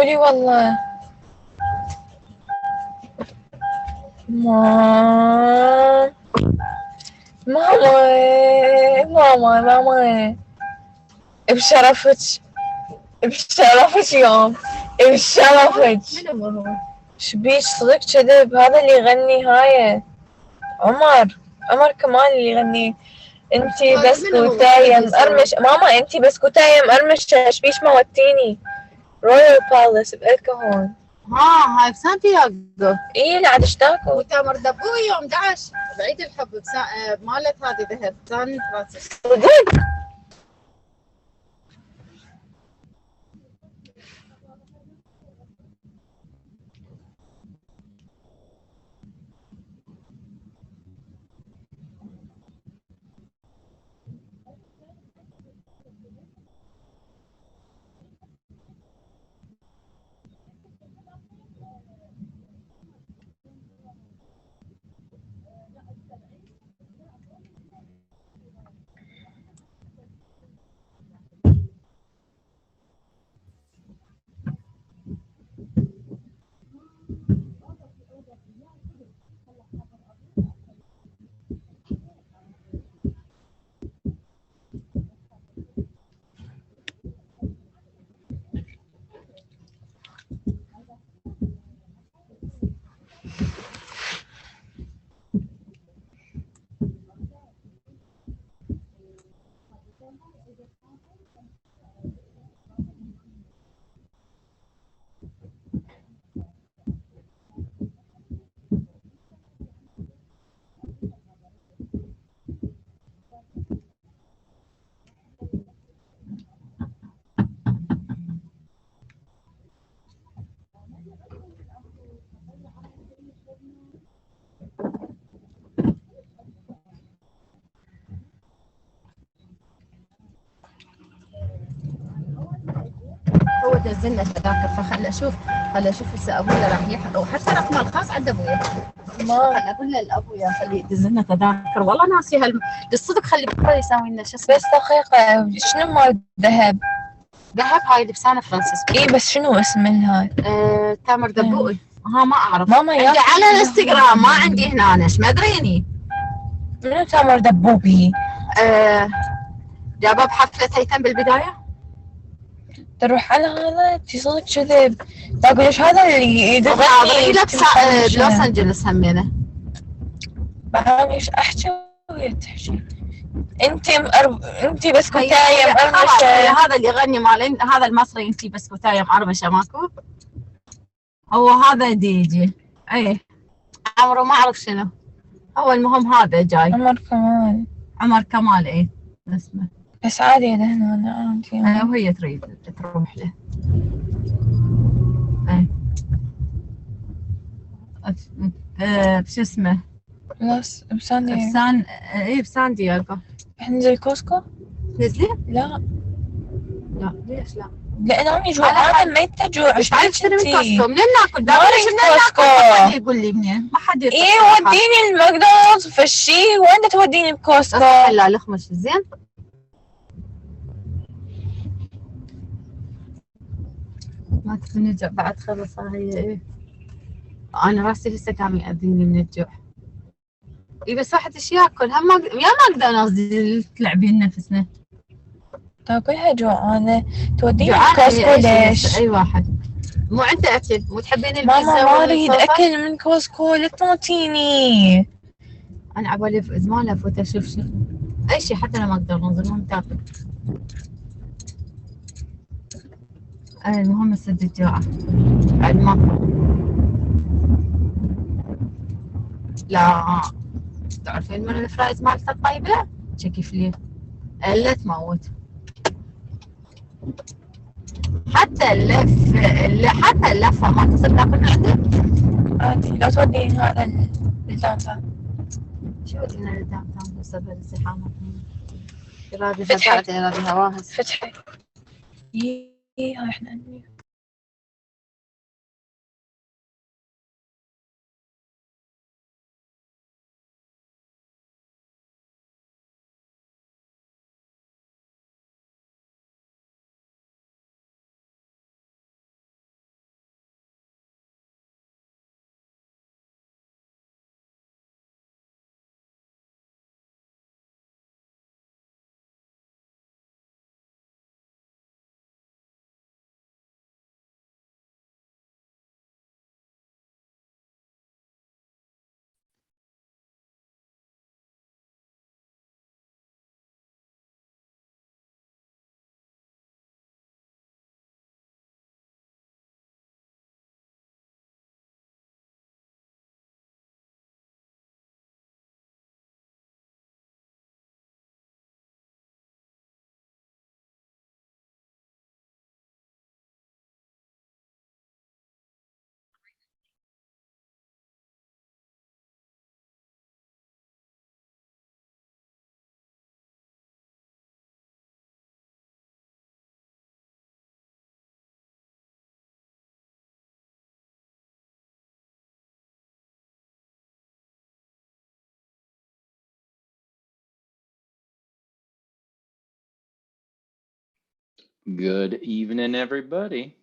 قولي والله. ماما ماما ماما ماما، بشرفك، بشرفك يوم، بشرفك. شبيك صدق كذب؟ هذا اللي يغني هاي عمر كمال اللي يغني. انتي بسكوتة يا مقرمش ماما، انتي بسكوتة يا مقرمشة، شبيش موتيني؟ رويال بالاس بالكهون. هاي بسانتياغو. ايه اللي عاد اشتاكوا. وتامر دبو يوم 11 بعيد الحب مالت هذه ذهب سان فرانسيسكو. صدق؟ هو نزلنا تذاكر خل اشوف هسه ابويا راح يحضر وحتى رقم الخاص عند ابويا. ما خل اقول لابويا خلي يدز لنا تذاكر والله ناسي الصدق خلي بكره يساوي لنا شو اسمه. بس دقيقة، شنو مال ذهب؟ ذهب هاي لبسانة فرانسيسكو. ايه بس شنو اسم الهاي؟ تامر دبوي. ها ما اعرف. ماما عندي يا على الانستغرام ما عندي هنا ايش ما ادريني. منو تامر دبوبي؟ جابه بحفلة هيثم بالبداية. تروح على هذا انتي صدق كذب. تقول ايش هذا اللي حاضر يدقني بلوس انجلس همينه. بعد ايش احكي ويا تحكي. انتي بسكوتاية مقرمشة. هذا اللي يغني مال هذا المصري انتي بسكوتاية مقرمشة ماكو. هو هذا ديجي. ايه عمره ما اعرف شنو. هو المهم هذا جاي. عمر كمال ايه اسمه. بس عادي هنا انا عادي. وهي تريد تروح له. شو اسمه. خلاص بسان ايه بسان دياغو. احنا ننزل كوسكو؟ نزلي؟ لا ليش لا؟ لان امي جوعانه ما يتجوع. مش عارف اشتري من كوسكو. منين ناكل؟ ما اريد كوسكو. ما حد يقول لي منين. ما حد يطلع. ايه وديني الماكدونالدز فشي. وين توديني بكوسكو؟ لا لخمش زين. ما تبي نرجع بعد خلص هي ايه. انا راسي هسه قام يأذيني من الجوع. اي بس واحد ايش ياكل هم يا ماكدونالدز تلعبين نفسنا. تاكلها جوعانه توديني بكوسكو ليش؟ اي واحد مو عنده اكل مو تحبين البيتزا. ماما ما اريد اكل من كوسكو لا تموتيني. انا عبالي زمان افوت اشوف شنو اي شيء حتى لو ماكدونالدز المهم تاكل. المهم اسد الجوعة بعد ماكو. لا تعرفين من الفرايز مالتها الطيبة؟ شكي فليه الا تموت. حتى اللفة ما تصير تاكل من عندك. عادي لو توديني هذا الداون تاون. شو ودينا للداون تاون بسبب الزحامة. يرادها بعد يرادها واهس. فتحي. هاي احنا Good evening, everybody.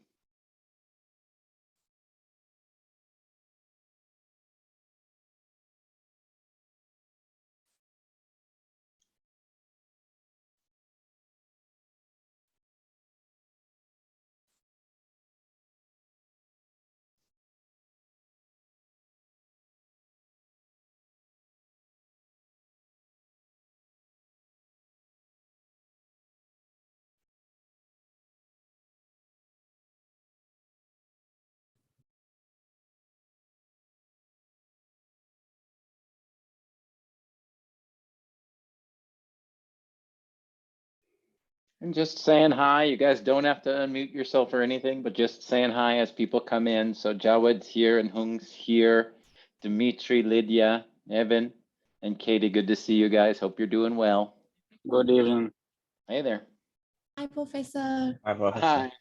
And just saying hi. You guys don't have to unmute yourself or anything, but just saying hi as people come in. So Jawad's here and Hung's here. Dimitri, Lydia, Evan, and Katie, good to see you guys. Hope you're doing well. Good evening. Hey there. Hi, Professor. Hi, Professor. Hi.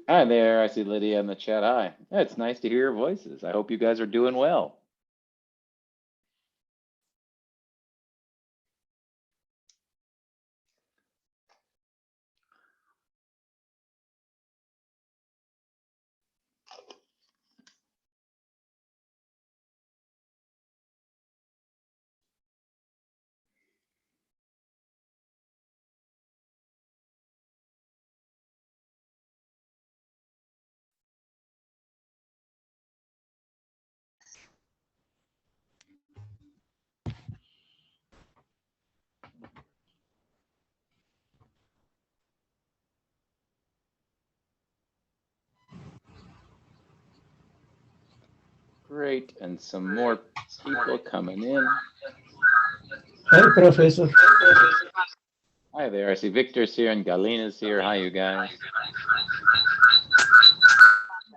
Hi there. I see Lydia in the chat. Hi. Yeah, it's nice to hear your voices. I hope you guys are doing well. Great. And some more people coming in. Hi, Professor. Hi there. I see Victor's here and Galina's here. Hi, you guys.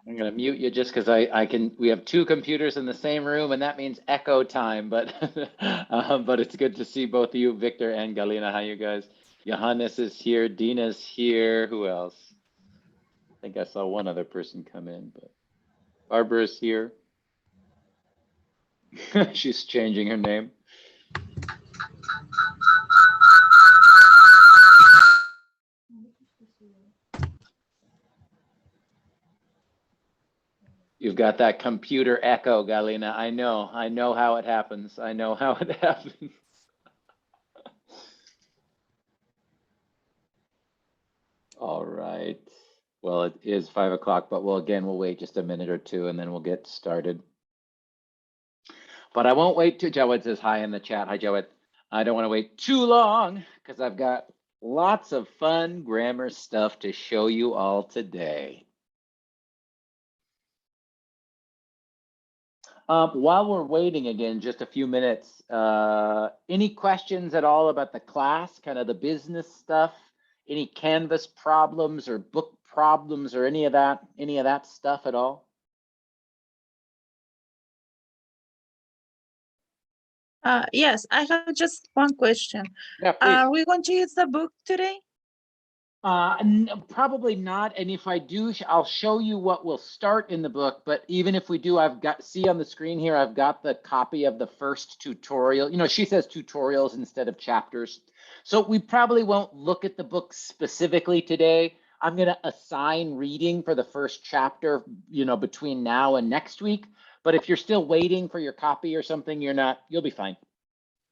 I'm gonna mute you just because we have two computers in the same room and that means echo time, but but it's good to see both of you, Victor and Galina. Hi, you guys. Johannes is here, Dina's here. Who else? I think I saw one other person come in, but Barbara's here. She's changing her name. You've got that computer echo, Galina. I know how it happens. I know how it happens. All right. Well, it is 5 o'clock, but we'll wait just a minute or two and then we'll get started. But I won't wait too. Jawed says hi in the chat. Hi, Jawed. I don't want to wait too long because I've got lots of fun grammar stuff to show you all today. While we're waiting again, just a few minutes, any questions at all about the class, kind of the business stuff, any Canvas problems or book problems or any of that stuff at all? Yes, I have just one question. Yeah, please. Are we going to use the book today? Probably not. And if I do, I'll show you what will start in the book. But even if we do, see on the screen here, I've got the copy of the first tutorial. You know, she says tutorials instead of chapters. So we probably won't look at the book specifically today. I'm going to assign reading for the first chapter, you know, between now and next week. But if you're still waiting for your copy or something, you'll be fine.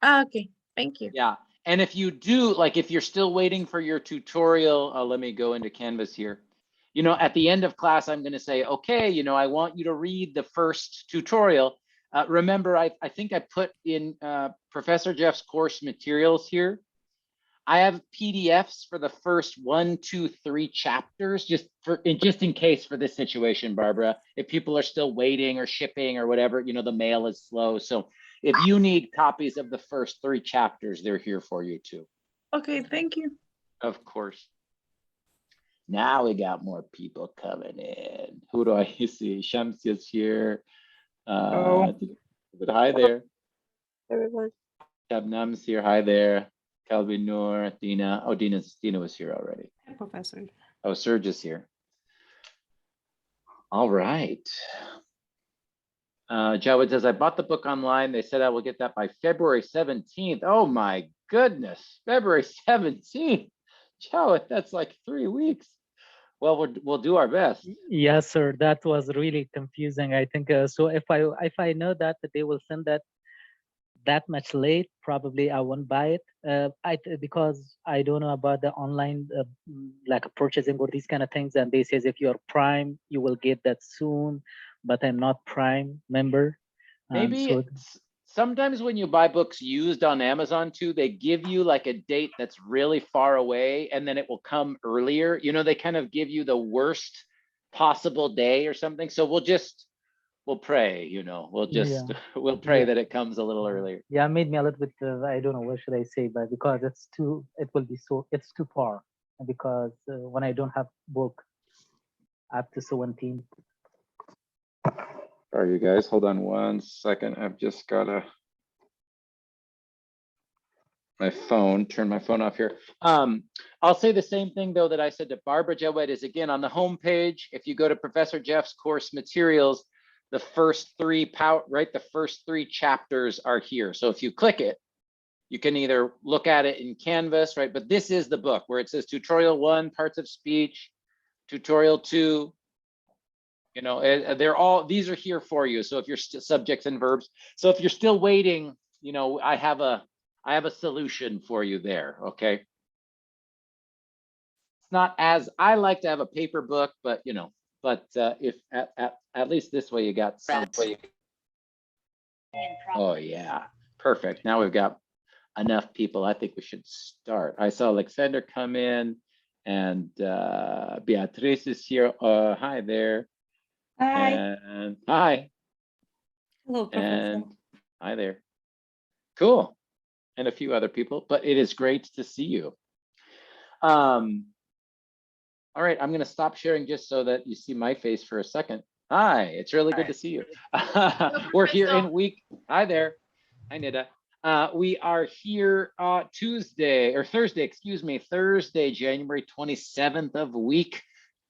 Okay, thank you. Yeah. And if you do, like if you're still waiting for your tutorial, let me go into Canvas here. You know, at the end of class, I'm going to say, okay, you know, I want you to read the first tutorial. Remember, I think I put in Professor Jeff's course materials here. I have PDFs for the first 1, 2, 3 chapters, just in case for this situation, Barbara, if people are still waiting or shipping or whatever, you know, the mail is slow. So if you need copies of the first 3 chapters, they're here for you too. Okay, thank you. Of course. Now we got more people coming in. Who do I see? Shamsia's here. But hi there. Everyone. Shabnam's here. Hi there. Calvin Noor, Dina. Oh, Dina was here already. Hi, Professor. Oh, Serge is here. All right. Jawed says, I bought the book online. They said I will get that by February 17th. Oh my goodness, February 17th. Jawed, that's like 3 weeks. Well, we'll do our best. Yes, sir. That was really confusing. I think so. If I know that they will send that much late, probably I won't buy it. Because I don't know about the online like purchasing or these kind of things. And they says if you're Prime, you will get that soon. But I'm not Prime member. Maybe So sometimes when you buy books used on Amazon too, they give you like a date that's really far away and then it will come earlier. You know, they kind of give you the worst possible day or something. So we'll pray, you know, we'll pray that it comes a little earlier. Yeah, it made me a little bit, I don't know, what should I say, but because it's too far. And because when I don't have book up to 17. Sorry, you guys, hold on 1 second. I've just got turn my phone off here. I'll say the same thing though that I said to Barbara. Jawed, is again on the home page. If you go to Professor Jeff's course materials, the first three chapters are here. So if you click it, you can either look at it in Canvas, right? But this is the book where it says tutorial 1, parts of speech, tutorial 2. You know, these are here for you. So if you're subjects and verbs. So if you're still waiting, you know, I have a solution for you there. Okay. It's not as I like to have a paper book, but you know, if at least this way you got something. Oh yeah, perfect. Now we've got enough people. I think we should start. I saw Alexander come in and Beatrice is here. Hi there. Hi. And hi. Hello, Professor. And hi there. Cool. And a few other people, but it is great to see you. All right, I'm going to stop sharing just so that you see my face for a second. Hi, it's really good to see you. We're here in week. Hi there. Hi, Nida. We are here Thursday, January 27th of week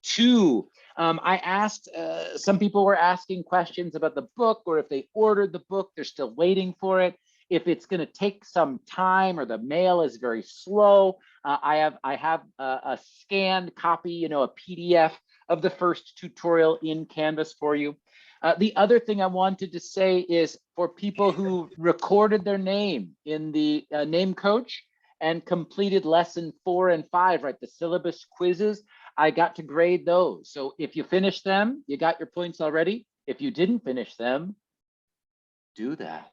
2. I asked, some people were asking questions about the book or if they ordered the book, they're still waiting for it. If it's going to take some time or the mail is very slow, I have a scanned copy, you know, a PDF of the first tutorial in Canvas for you. The other thing I wanted to say is for people who recorded their name in the name coach and completed lesson 4 and 5, right, the syllabus quizzes, I got to grade those. So if you finish them, you got your points already. If you didn't finish them, do that.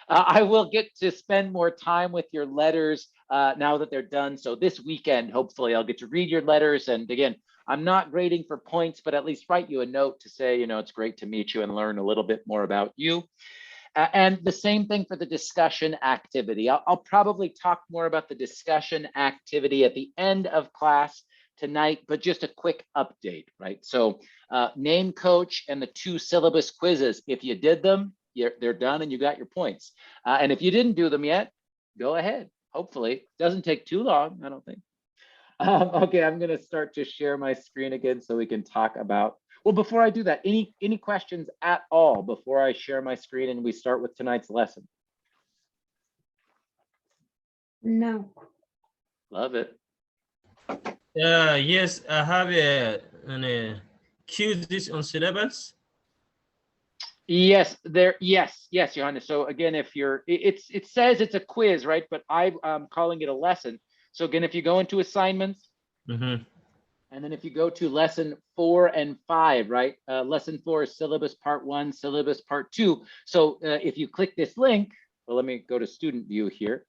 I will get to spend more time with your letters now that they're done. So this weekend, hopefully I'll get to read your letters. And again, I'm not grading for points, but at least write you a note to say, you know, it's great to meet you and learn a little bit more about you. And the same thing for the discussion activity. I'll probably talk more about the discussion activity at the end of class tonight, but just a quick update, right? So name coach and the 2 syllabus quizzes, if you did them, they're done and you got your points. And if you didn't do them yet, go ahead. Hopefully, it doesn't take too long, I don't think. Okay, I'm gonna start to share my screen again so we can talk about, well, before I do that, any questions at all before I share my screen and we start with tonight's lesson? No. Love it. Yes, I have a quizzes on syllabus. Yes, yes, Johannes. So again, if you're, it says it's a quiz, right? But I'm calling it a lesson. So again, if you go into assignments, and then if you go to lesson 4 and 5, right? Lesson 4 is syllabus part 1, syllabus part 2. So if you click this link, well, let me go to student view here.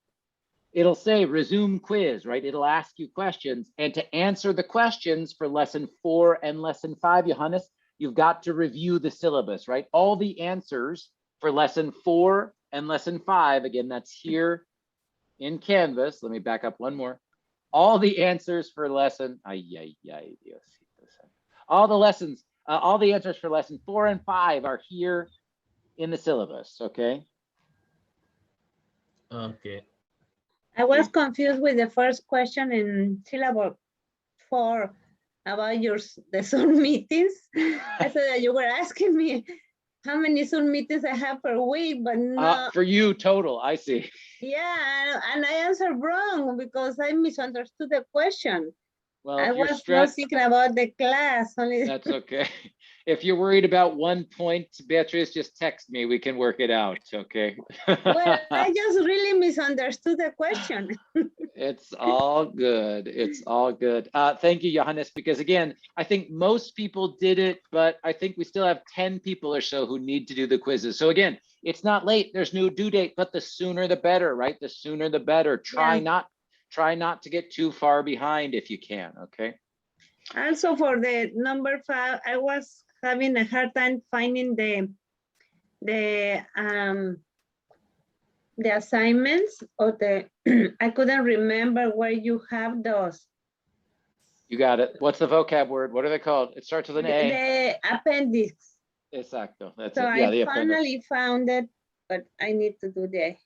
It'll say resume quiz, right? It'll ask you questions, and to answer the questions for lesson 4 and lesson 5, Johannes, you've got to review the syllabus, right? All the answers for lesson 4 and lesson 5, again, that's here in Canvas. Let me back up one more. All the answers for lesson, all the answers for lesson 4 and 5 are here in the syllabus, okay? Okay. I was confused with the first question in syllable 4 about the Zoom meetings. I thought that you were asking me how many Zoom meetings I have per week, but no. For you, total, I see. Yeah, and I answered wrong because I misunderstood the question. Well, I if you're was not stressed, thinking about the class only. that's okay. If you're worried about 1 point, Beatrice, just text me. We can work it out, okay? Well, I just really misunderstood the question. It's all good. It's all good. Thank you, Johannes, because again, I think most people did it, but I think we still have 10 people or so who need to do the quizzes. So again, it's not late. There's no due date, but the sooner the better, right? The sooner the better. Try not to get too far behind if you can, okay? Also for the number 5, I was having a hard time finding the assignments or the I couldn't remember where you have those. You got it. What's the vocab word? What are they called? It starts with an A. The appendix. Exacto. That's So it. Yeah, I the appendix. finally found it, but I need to do the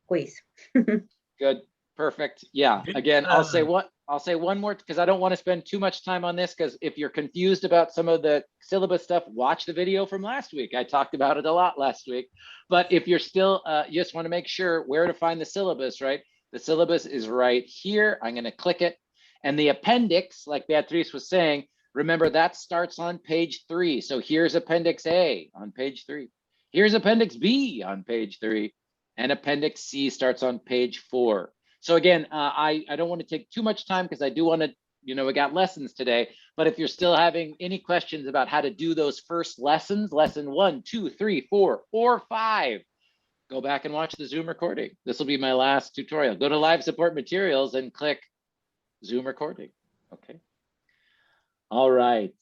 quiz. Good. Perfect. Yeah. Again, I'll say one more because I don't want to spend too much time on this, because if you're confused about some of the syllabus stuff, watch the video from last week. I talked about it a lot last week. But if you're still, you just want to make sure where to find the syllabus, right? The syllabus is right here. I'm going to click it. And the appendix, like Beatrice was saying, remember that starts on page 3. So here's Appendix A on page 3. Here's Appendix B on page 3. And Appendix C starts on page 4. So again, I don't want to take too much time because I do want to, we got lessons today, but if you're still having any questions about how to do those first lessons, lesson 1, 2, 3, 4, or 5, go back and watch the Zoom recording. This will be my last tutorial. Go to live support materials and click Zoom recording. Okay. All right.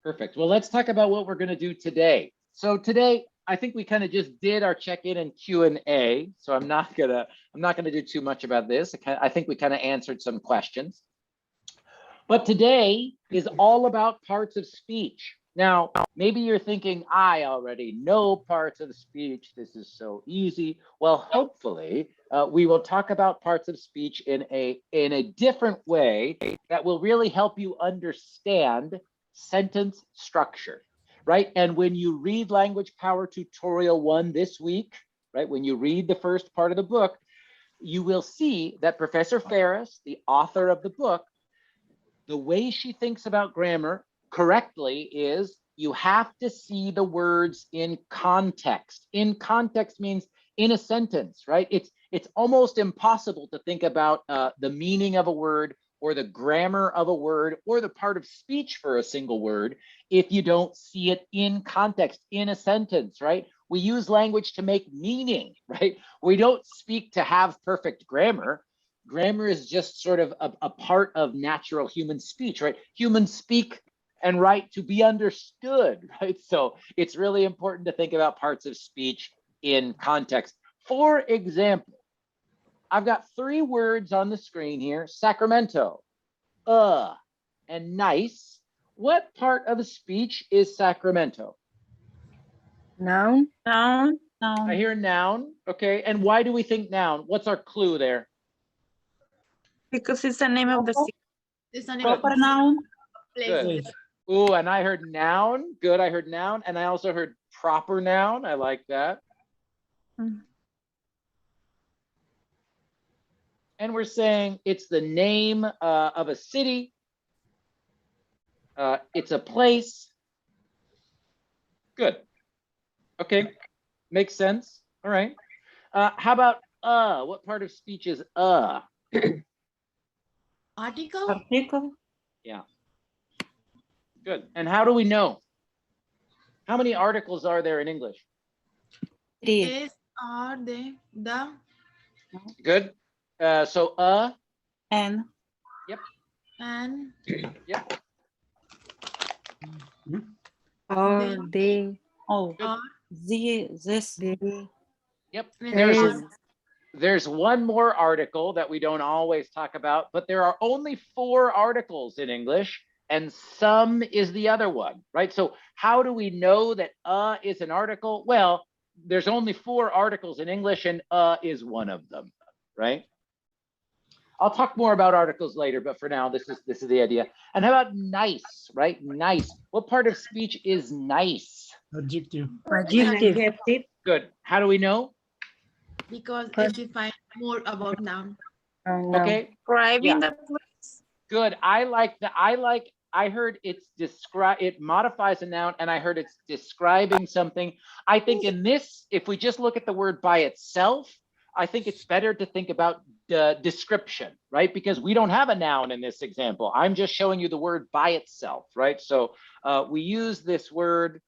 Perfect. Well, let's talk about what we're going to do today. So today, I think we kind of just did our check-in and Q&A, so I'm not gonna do too much about this. I think we kind of answered some questions. But today is all about parts of speech. Now, maybe you're thinking, I already know parts of speech. This is so easy. Well, hopefully, we will talk about parts of speech in a different way that will really help you understand sentence structure. Right? And when you read Language Power Tutorial 1 this week, right, when you read the first part of the book, you will see that Professor Ferris, the author of the book, the way she thinks about grammar correctly is you have to see the words in context. In context means in a sentence, right? It's almost impossible to think about the meaning of a word or the grammar of a word or the part of speech for a single word if you don't see it in context, in a sentence, right? We use language to make meaning, right? We don't speak to have perfect grammar. Grammar is just sort of a part of natural human speech, right? Humans speak and write to be understood, right? So it's really important to think about parts of speech in context. For example, I've got 3 words on the screen here: Sacramento, and nice. What part of the speech is Sacramento? Noun. Noun. I hear noun. Okay. And why do we think noun? What's our clue there? Because it's the name of the city. It's not Proper noun. Good. Ooh, and I heard noun. Good. I heard noun. And I also heard proper noun. I like that. And we're saying it's the name of a city. It's a place. Good. Okay. Makes sense. All right. How about what part of speech is Article? Article. Yeah. Good. And how do we know? How many articles are there in English? 3. Is, are, the. Good. So And. And. Yep. Or they. Oh. Are. This. They. Yep. There There's one more article that we don't always talk about, but there are only 4 articles in English, and some is the other one, right? So how do we know that is an article? Well, there's only 4 articles in English, and is one of them, right? I'll talk more about articles later, but for now, this is the idea. And how about nice, right? Nice. What part of speech is nice? Adjective. An Adjective. adjective. Good. How do we know? Because it defines more about noun. Okay. Describing Yeah. the place. Good. I heard it's it modifies a noun, and I heard it's describing something. I think in this, if we just look at the word by itself, I think it's better to think about the description, right? Because we don't have a noun in this example. I'm just showing you the word by itself, right? So we use this word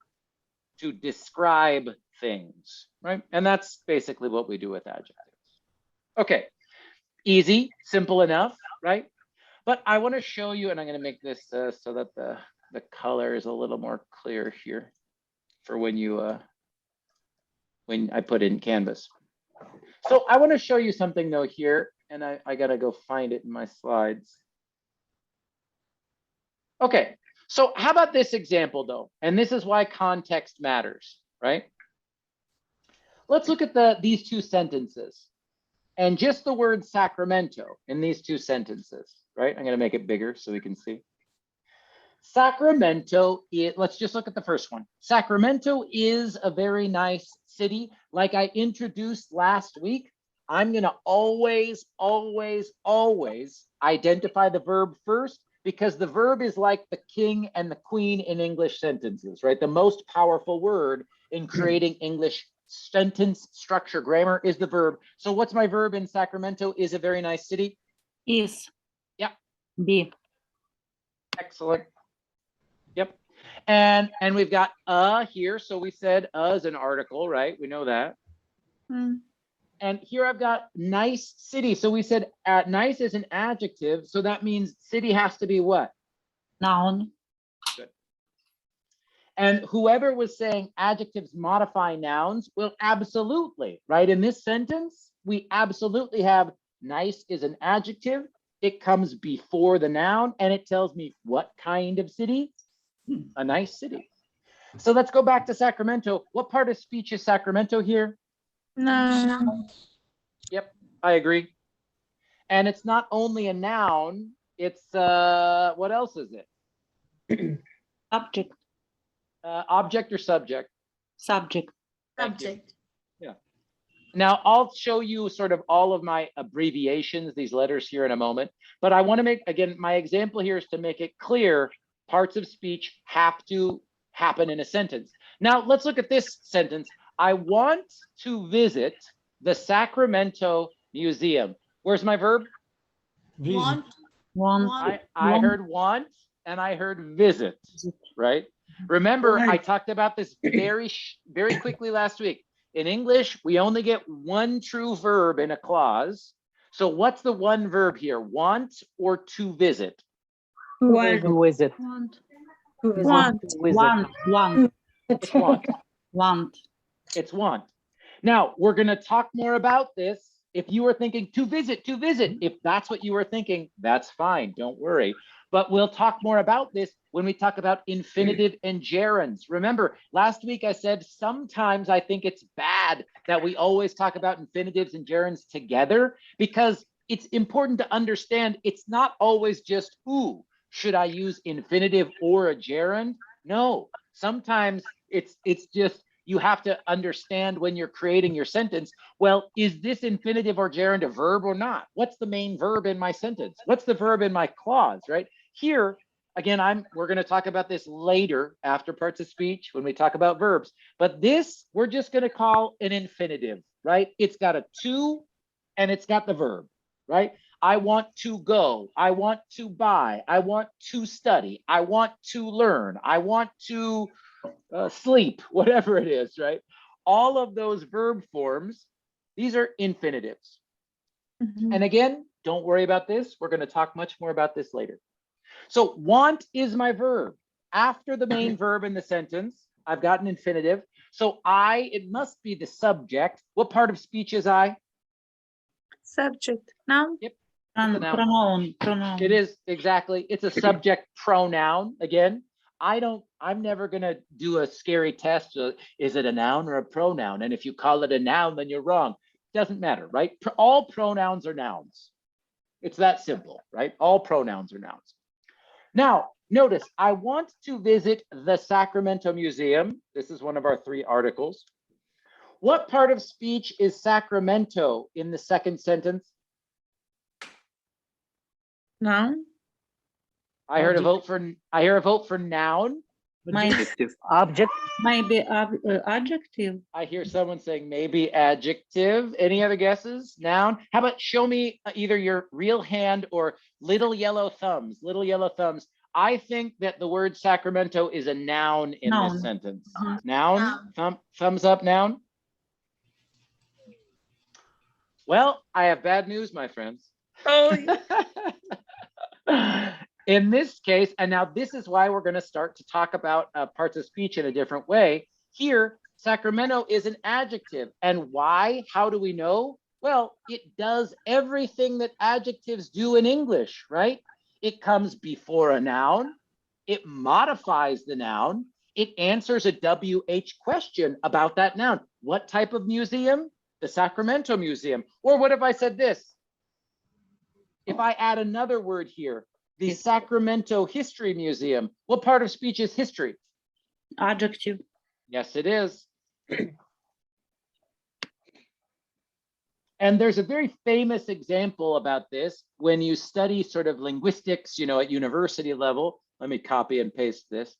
to describe things, right? And that's basically what we do with adjectives. Okay, easy, simple enough, right? But I want to show you, and I'm going to make this so that the color is a little more clear here for when you when I put in Canvas. So I want to show you something though here, and I got to go find it in my slides. Okay, so how about this example though? And this is why context matters, right? Let's look at these two sentences and just the word Sacramento in these two sentences, right? I'm going to make it bigger so we can see. Sacramento, let's just look at the first one. Sacramento is a very nice city. Like I introduced last week, I'm going to always, always, always identify the verb first, because the verb is like the king and the queen in English sentences, right? The most powerful word in creating English sentence structure grammar is the verb. So what's my verb in Sacramento is a very nice city? Is. Yeah. Be. Excellent. Yep. And we've got here. So we said is an article, right? We know that. And here I've got nice city. So we said nice is an adjective. So that means city has to be what? Noun. Good. And whoever was saying adjectives modify nouns, well, absolutely, right? In this sentence, we absolutely have nice is an adjective. It comes before the noun and it tells me what kind of city? A nice city. So let's go back to Sacramento. What part of speech is Sacramento here? No. Yep, I agree. And it's not only a noun, it's what else is it? Object. Object or subject? Subject. Subject. Yeah. Now I'll show you sort of all of my abbreviations, these letters here in a moment, but I want to make, again, my example here is to make it clear parts of speech have to happen in a sentence. Now let's look at this sentence. I want to visit the Sacramento Museum. Where's my verb? Want. Want. I heard want and I heard visit, right? Remember, I talked about this very quickly last week. In English, we only get one true verb in a clause. So what's the one verb here? Want or to visit? Want. Who is it? Want. Who is it? Want. Who is it? Want. It's want. Want. It's want. Now, we're going to talk more about this. If you were thinking to visit, if that's what you were thinking, that's fine. Don't worry. But we'll talk more about this when we talk about infinitive and gerunds. Remember, last week I said sometimes I think it's bad that we always talk about infinitives and gerunds together, because it's important to understand it's not always just, ooh, should I use infinitive or a gerund? No, sometimes it's just, you have to understand when you're creating your sentence, well, is this infinitive or gerund a verb or not? What's the main verb in my sentence? What's the verb in my clause, right? Here, again, we're going to talk about this later after parts of speech when we talk about verbs, but this we're just going to call an infinitive, right? It's got a to and it's got the verb, right? I want to go, I want to buy, I want to study, I want to learn, I want to sleep, whatever it is, right? All of those verb forms, these are infinitives. And again, don't worry about this. We're going to talk much more about this later. So want is my verb. After the main verb in the sentence, I've got an infinitive. So it must be the subject. What part of speech is I? Subject. Noun. Yep. Pronoun. It is, exactly. It's a subject pronoun. Again, I'm never going to do a scary test. Is it a noun or a pronoun? And if you call it a noun, then you're wrong. Doesn't matter, right? All pronouns are nouns. It's that simple, right? All pronouns are nouns. Now, notice, I want to visit the Sacramento Museum. This is one of our 3 articles. What part of speech is Sacramento in the second sentence? Noun. I hear a vote for noun. Adjective. Object. Maybe adjective. I hear someone saying maybe adjective. Any other guesses? Noun. How about show me either your real hand or little yellow thumbs. Little yellow thumbs. I think that the word Sacramento is a noun in Noun. this sentence. Noun. Thumbs up. Noun. Well, I have bad news, my friends. Oh. In this case, and now this is why we're going to start to talk about parts of speech in a different way. Here, Sacramento is an adjective. And why? How do we know? Well, it does everything that adjectives do in English, right? It comes before a noun. It modifies the noun. It answers a WH question about that noun. What type of museum? The Sacramento Museum. Or what if I said this? If I add another word here, the Sacramento History Museum. What part of speech is history? Adjective. Yes, it is. And there's a very famous example about this when you study sort of linguistics, you know, at university level. Let me copy and paste this.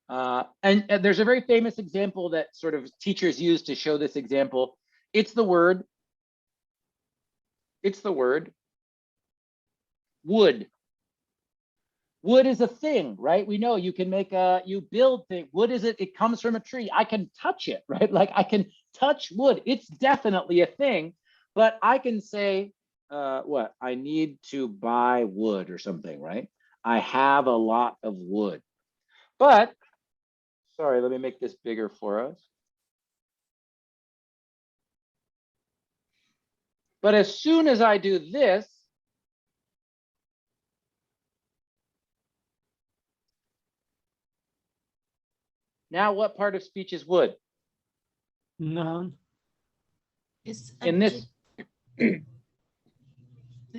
And there's a very famous example that sort of teachers use to show this example. It's the word wood. Wood is a thing, right? We know you can make you build things. Wood is it comes from a tree. I can touch it, right? Like I can touch wood. It's definitely a thing, but I can say, what? I need to buy wood or something, right? I have a lot of wood. But, sorry, let me make this bigger for us. But as soon as I do this, now what part of speech is wood? Noun. It's In this,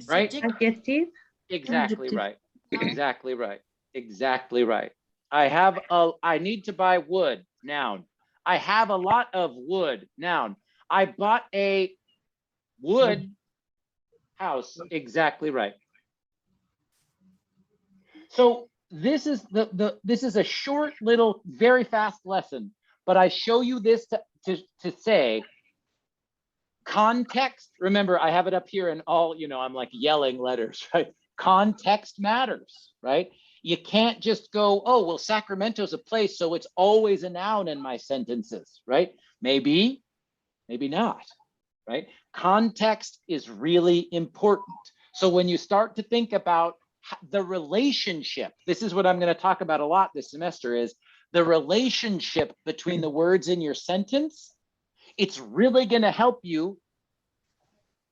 right? Adjective. Exactly right. Noun. Exactly right. Exactly right. I need to buy wood. Noun. I have a lot of wood. Noun. I bought a wood house. Exactly right. So this is this is a short little very fast lesson, but I show you this to say context. Remember, I have it up here in all, you know, I'm like yelling letters, right? Context matters, right? You can't just go, oh, well, Sacramento's a place, so it's always a noun in my sentences, right? Maybe, maybe not, right? Context is really important. So when you start to think about the relationship, this is what I'm going to talk about a lot this semester, is the relationship between the words in your sentence. It's really going to help you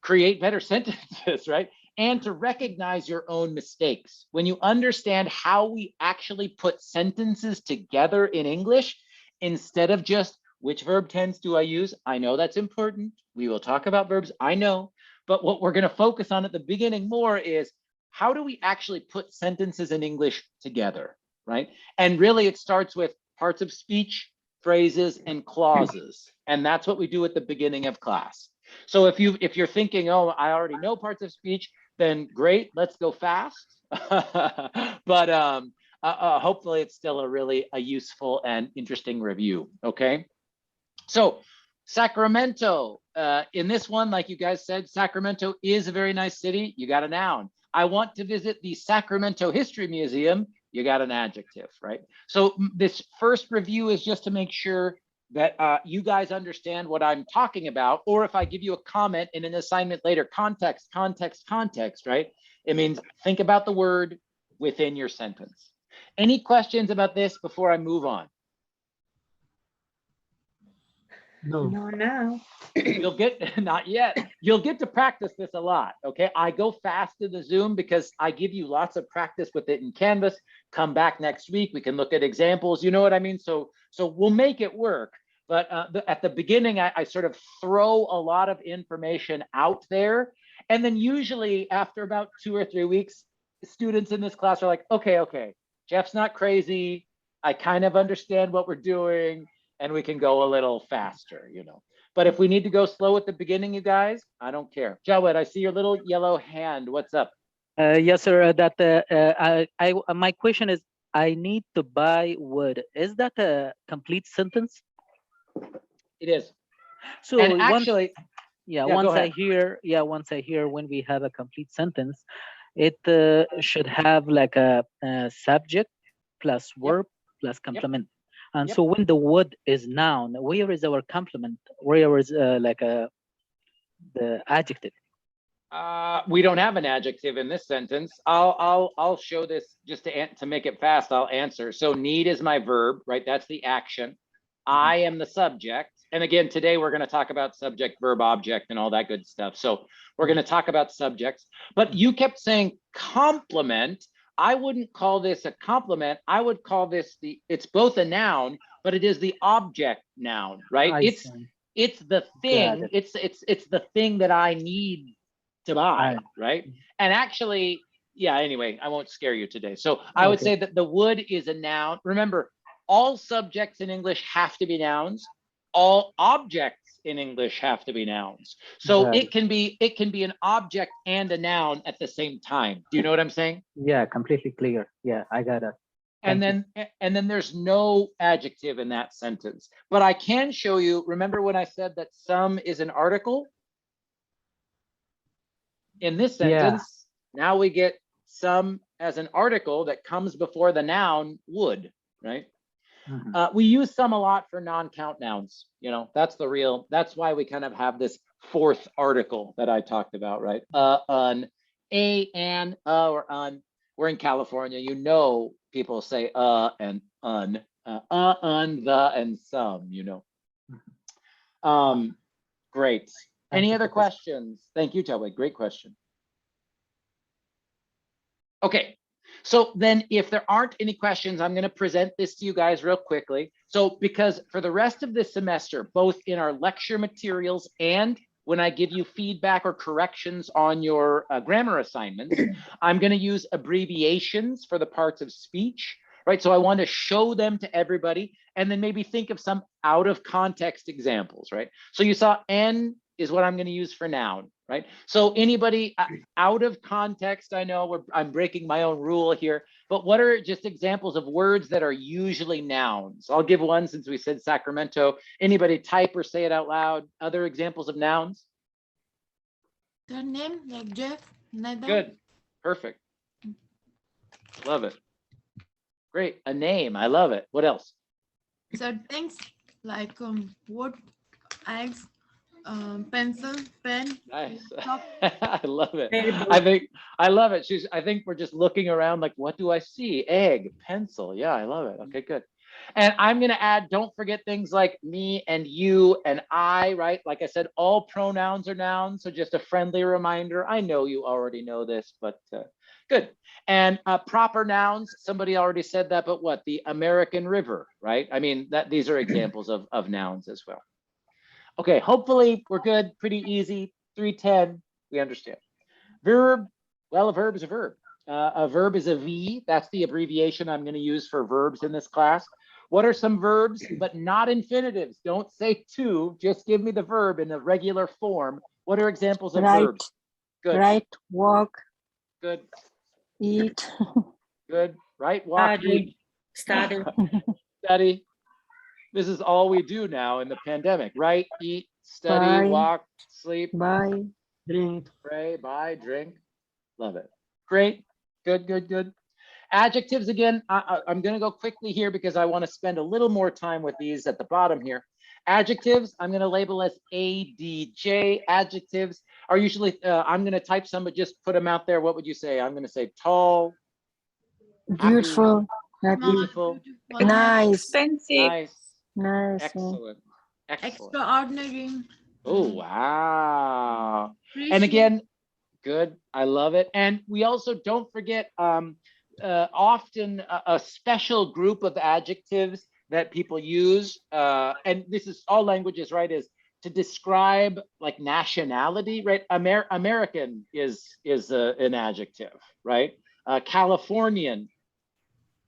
create better sentences, right? And to recognize your own mistakes. When you understand how we actually put sentences together in English, instead of just which verb tense do I use? I know that's important. We will talk about verbs, I know. But what we're going to focus on at the beginning more is how do we actually put sentences in English together, right? And really it starts with parts of speech, phrases, and clauses. And that's what we do at the beginning of class. So if you're thinking, oh, I already know parts of speech, then great, let's go fast. But hopefully it's still a useful and interesting review, okay? So Sacramento, in this one, like you guys said, Sacramento is a very nice city. You got a noun. I want to visit the Sacramento History Museum. You got an adjective, right? So this first review is just to make sure that you guys understand what I'm talking about, or if I give you a comment in an assignment later, context, context, context, right? It means think about the word within your sentence. Any questions about this before I move on? No. No, no. You'll get, not yet, you'll get to practice this a lot, okay? I go fast in the Zoom because I give you lots of practice with it in Canvas. Come back next week, we can look at examples, you know what I mean? So we'll make it work. But at the beginning, I sort of throw a lot of information out there. And then usually after about 2 or 3 weeks, students in this class are like, okay, Jeff's not crazy. I kind of understand what we're doing, and we can go a little faster, you know. But if we need to go slow at the beginning, you guys, I don't care. Jawed, I see your little yellow hand. What's up? Yes, sir. My question is, I need to buy wood. Is that a complete sentence? It is. So And actually, once go I ahead. hear when we have a complete sentence, it should have like a subject plus verb plus complement. And so when the wood is noun, where is our complement? Where is the adjective? We don't have an adjective in this sentence. I'll show this just to make it fast. I'll answer. So need is my verb, right? That's the action. I am the subject. And again, today we're going to talk about subject, verb, object, and all that good stuff. So we're going to talk about subjects. But you kept saying complement. I wouldn't call this a complement. I would call this it's both a noun, but it is the object noun, right? It's the thing. It's the thing that I need to buy, right? And actually, yeah, anyway, I won't scare you today. So I would say that the wood is a noun. Remember, all subjects in English have to be nouns. All objects in English have to be nouns. So it can be an object and a noun at the same time. Do you know what I'm saying? Yeah, completely clear. Yeah, I got it. And then there's no adjective in that sentence. But I can show you, remember when I said that some is an article? In this sentence, now we get some as an article that comes before the noun would, right? We use some a lot for non-count nouns. You know, that's why we kind of have this fourth article that I talked about, right? An, a, an, or un. We're in California, you know, people say and un, the, and some, you know. Great. Any other questions? Thank you, Tawai. Great question. Okay, so then if there aren't any questions, I'm going to present this to you guys real quickly. So because for the rest of this semester, both in our lecture materials and when I give you feedback or corrections on your grammar assignments, I'm going to use abbreviations for the parts of speech, right? So I want to show them to everybody and then maybe think of some out of context examples, right? So you saw N is what I'm going to use for noun, right? So anybody out of context, I know I'm breaking my own rule here, but what are just examples of words that are usually nouns? I'll give one since we said Sacramento. Anybody type or say it out loud? Other examples of nouns? Their name, like Jeff, Nathan. Good, perfect. Love it. Great, a name, I love it. What else? So things like wood, eggs, pencil, pen. Nice. I love it. I love it. I think we're just looking around like, what do I see? Egg, pencil. Yeah, I love it. Okay, good. And I'm going to add, don't forget things like me and you and I, right? Like I said, all pronouns are nouns. So just a friendly reminder. I know you already know this, but good. And proper nouns, somebody already said that, but what? The American River, right? I mean, these are examples of nouns as well. Okay, hopefully we're good, pretty easy, 310, we understand. Verb, well, a verb is a verb. A verb is a V, that's the abbreviation I'm gonna use for verbs in this class. What are some verbs, but not infinitives? Don't say to, just give me the verb in the regular form. What are examples of verbs? Good. Write, walk. Good. Eat. Good, right, walk, eat. Study. Study. This is all we do now in the pandemic, right? Eat, study, walk, sleep, buy, drink, pray, buy, drink. Love it. Great. Good, good, good. Adjectives again, I'm going to go quickly here because I want to spend a little more time with these at the bottom here. Adjectives, I'm going to label as ADJ. Adjectives are usually, I'm going to type some, but just put them out there. What would you say? I'm going to say tall, beautiful, happy, beautiful, nice, expensive, nice, excellent, extraordinary. Oh, wow. And again, good. I love it. And we also don't forget often a special group of adjectives that people use. And this is all languages, right? Is to describe like nationality, right? American is an adjective, right? Californian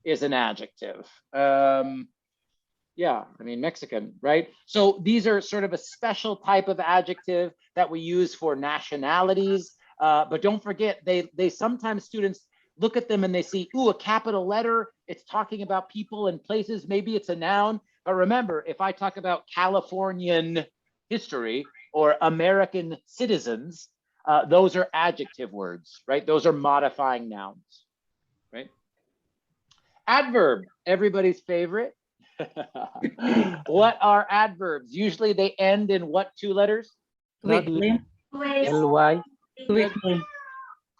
is an adjective. Yeah, I mean, Mexican, right? So these are sort of a special type of adjective that we use for nationalities. But don't forget, they sometimes students look at them and they see, ooh, a capital letter. It's talking about people and places. Maybe it's a noun. But remember, if I talk about Californian history or American citizens, those are adjective words, right? Those are modifying nouns, right? Adverb, everybody's favorite. What are adverbs? Usually they end in what two letters? Quickly. Yep. Ly. Quickly.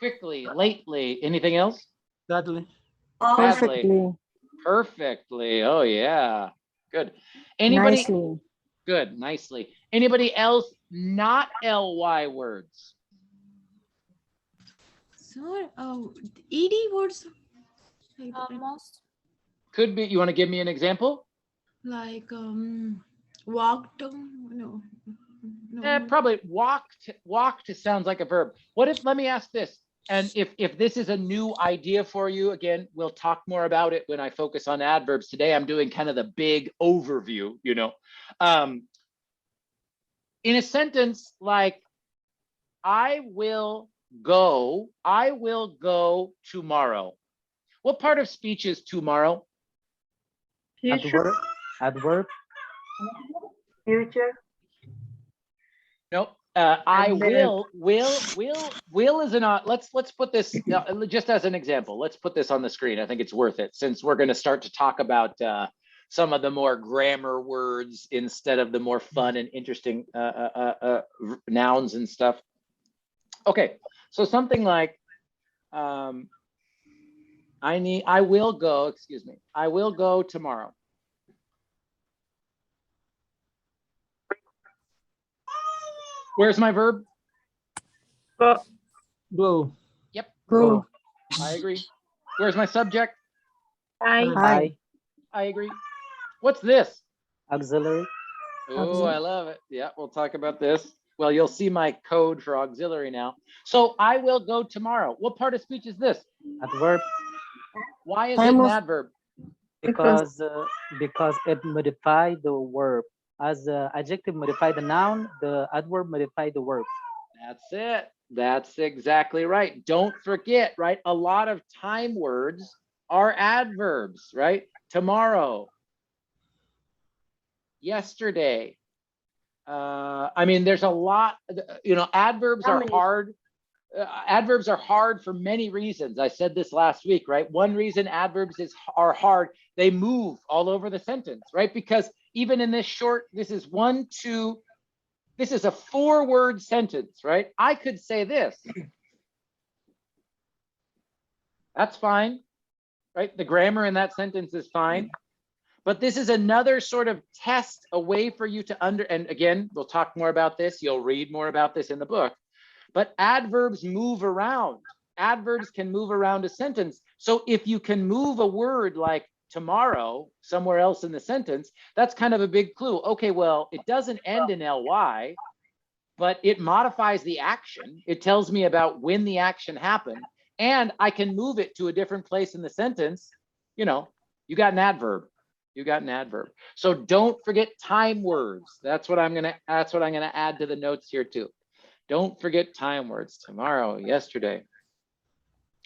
Quickly, lately. Anything else? Sadly. Badly. Perfectly. Perfectly. Oh yeah. Good. Anybody? Nicely. Good. Nicely. Anybody else not ly words? So, ed words Almost. Could be. You want to give me an example? like walked. No. Probably walked. Walked sounds like a verb. What if? Let me ask this. And if this is a new idea for you, again, we'll talk more about it when I focus on adverbs. Today, I'm doing kind of the big overview. You know, in a sentence like, I will go tomorrow. What part of speech is tomorrow? Adverb. Adverb. Future. Nope. I will is an let's put this just as an example. Let's put this on the screen. I think it's worth it since we're going to start to talk about some of the more grammar words instead of the more fun and interesting nouns and stuff. Okay, so something like I will go tomorrow. Where's my verb? Go. Yep. Go. I agree. Where's my subject? I. I agree. What's this? Auxiliary. Oh, I love it. Yeah, we'll talk about this. Well, you'll see my code for auxiliary now. So I will go tomorrow. What part of speech is this? Adverb. Why is it an adverb? Because it modifies the verb. As the adjective modify the noun, the adverb modify the verb. That's it. That's exactly right. Don't forget, right? A lot of time words are adverbs, right? Tomorrow, yesterday. I mean, there's a lot, you know, adverbs are hard. Adverbs are hard for many reasons. I said this last week, right? One reason adverbs are hard, they move all over the sentence, right? Because even in this short, this is a 4-word sentence, right? I could say this. That's fine, right? The grammar in that sentence is fine. But this is another sort of test, a way for you to and again, we'll talk more about this. You'll read more about this in the book. But adverbs move around. Adverbs can move around a sentence. So if you can move a word like tomorrow somewhere else in the sentence, that's kind of a big clue. Okay, well, it doesn't end in ly, but it modifies the action. It tells me about when the action happened, and I can move it to a different place in the sentence. You know, you got an adverb. You got an adverb. So don't forget time words. That's what I'm gonna add to the notes here too. Don't forget time words. Tomorrow, yesterday.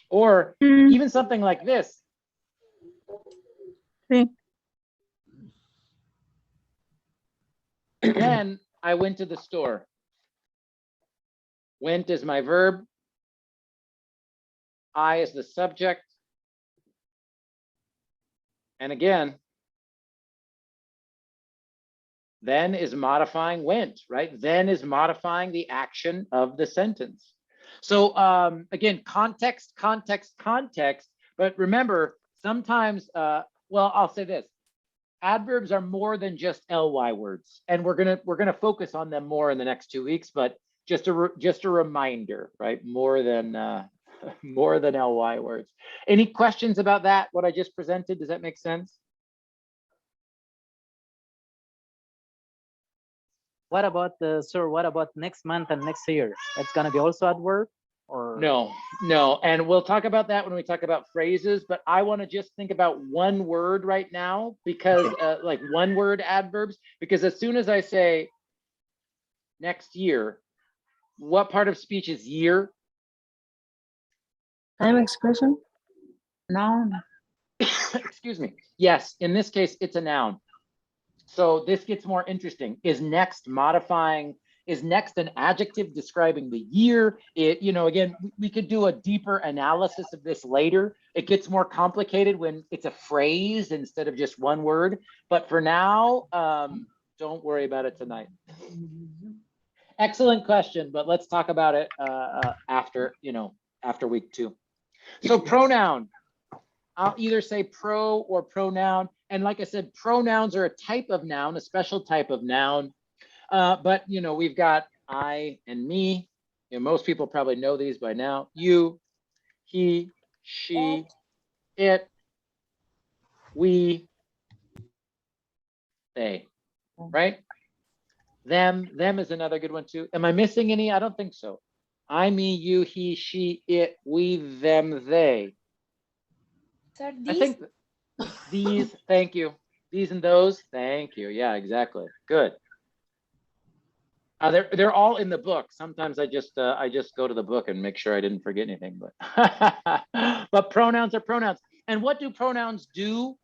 Or even something like this. Then I went to the store. Went is my verb. I is the subject. And again, then is modifying went, right? Then is modifying the action of the sentence. So again, context, but remember, sometimes, well, I'll say this, adverbs are more than just ly words, and we're gonna focus on them more in the next 2 weeks, but just a reminder, right? More than ly words. Any questions about that, what I just presented? Does that make sense? What about sir? What about next month and next year? It's gonna be also adverb, or No. And we'll talk about that when we talk about phrases, but I want to just think about one word right now because like one word adverbs, because as soon as I say next year, what part of speech is year? Time expression. Noun. Excuse me. Yes, in this case, it's a noun. So this gets more interesting. Is next modifying, is next an adjective describing the year? It, you know, again, we could do a deeper analysis of this later. It gets more complicated when it's a phrase instead of just one word. But for now, don't worry about it tonight. Excellent question, but let's talk about it after, you know, after week 2. So pronoun. I'll either say pro or pronoun. And like I said, pronouns are a type of noun, a special type of noun. But, you know, we've got I and me. You know, most people probably know these by now. You, he, she, it, we, they, right? Them is another good one too. Am I missing any? I don't think so. I, me, you, he, she, it, we, them, they. Sir, I think these, thank you. These and those, thank you. Yeah, exactly. Good. They're all in the book. Sometimes I just go to the book and make sure I didn't forget anything. But but pronouns are pronouns. And what do pronouns do?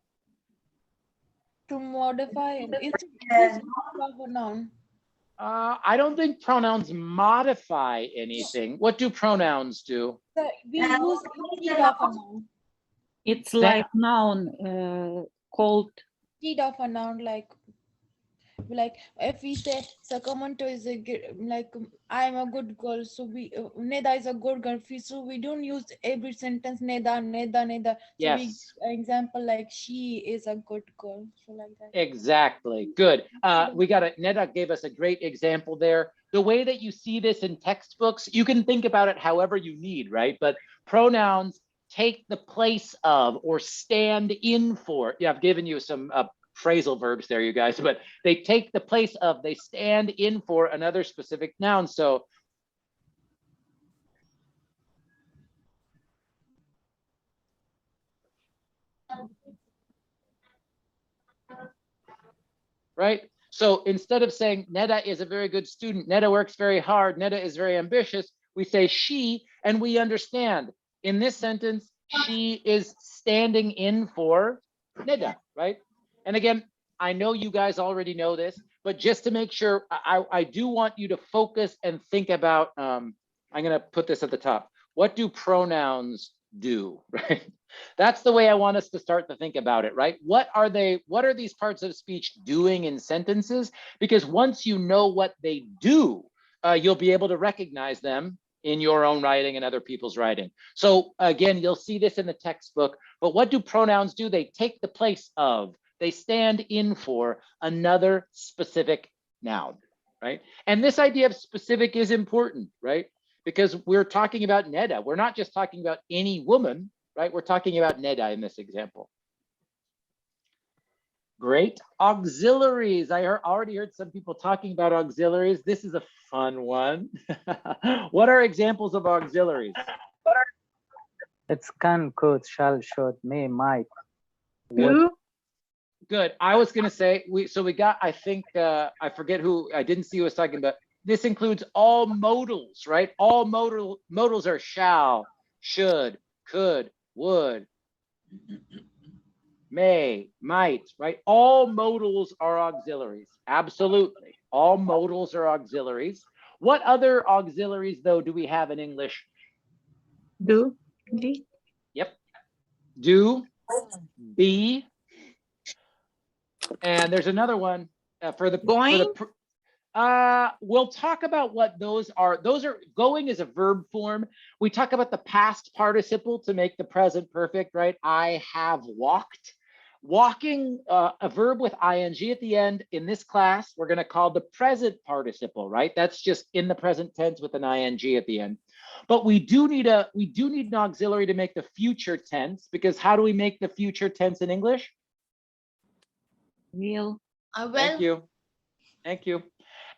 to modify. It's a noun. I don't think pronouns modify anything. What do pronouns do? Sir, we use instead of a noun. It's like noun called. Instead of a noun, like if we say Sakamanto is like I'm a good girl, so we Neda is a good girl, so we don't use every sentence Neda. So yes. we example like she is a good girl, so like that. Exactly. Good. We got it. Neda gave us a great example there. The way that you see this in textbooks, you can think about it however you need, right? But pronouns take the place of or stand in for. Yeah, I've given you some phrasal verbs there, you guys, but they take the place of, they stand in for another specific noun. So right? So instead of saying Neda is a very good student, Neda works very hard, Neda is very ambitious, we say she, and we understand in this sentence, she is standing in for Neda, right? And again, I know you guys already know this, but just to make sure, I do want you to focus and think about, I'm gonna put this at the top. What do pronouns do, right? That's the way I want us to start to think about it, right? What are these parts of speech doing in sentences? Because once you know what they do, you'll be able to recognize them in your own writing and other people's writing. So again, you'll see this in the textbook, but what do pronouns do? They take the place of, they stand in for another specific noun, right? And this idea of specific is important, right? Because we're talking about Neda. We're not just talking about any woman, right? We're talking about Neda in this example. Great. Auxiliaries. I already heard some people talking about auxiliaries. This is a fun one. What are examples of auxiliaries? It's can, could, shall, should, may, might, would. Who? Good. I was going to say, we got, I think, I forget who, I didn't see who was talking about. This includes all modals, right? All modals are shall, should, could, would, may, might, right? All modals are auxiliaries. Absolutely. All modals are auxiliaries. What other auxiliaries, though, do we have in English? Do. Yep. Do, be, and there's another one for the going. We'll talk about what those are. Those are, going is a verb form. We talk about the past participle to make the present perfect, right? I have walked. Walking, a verb with ing at the end in this class, we're going to call the present participle, right? That's just in the present tense with an ing at the end. But we do need an auxiliary to make the future tense, because how do we make the future tense in English? Will. Well, Thank you. Thank you.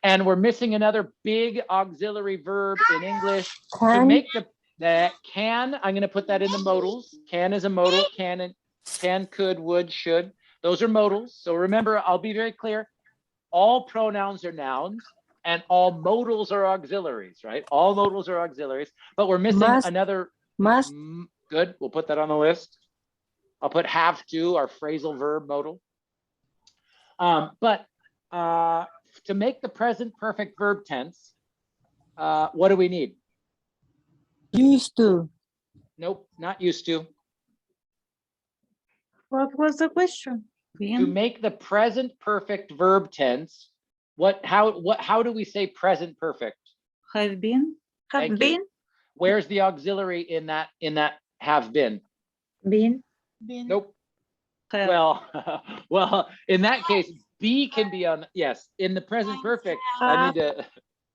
And we're missing another big auxiliary verb in English to make the, That can, I'm going to put that in the modals. Can is a modal. Can, could, would, should. Those are modals. So remember, I'll be very clear. All pronouns are nouns and all modals are auxiliaries, right? All modals are auxiliaries, but we're missing another. Good. We'll put that on the list. I'll put have to, our phrasal verb modal. But to make the present perfect verb tense, what do we need? Used to. Nope, not used to. What was the question? To make the present perfect verb tense, how do we say present perfect? Have been. Have Thank been. you. Where's the auxiliary in that have been? Been. Nope. Have. Well, in that case, be can be on, yes, in the present perfect. I need to.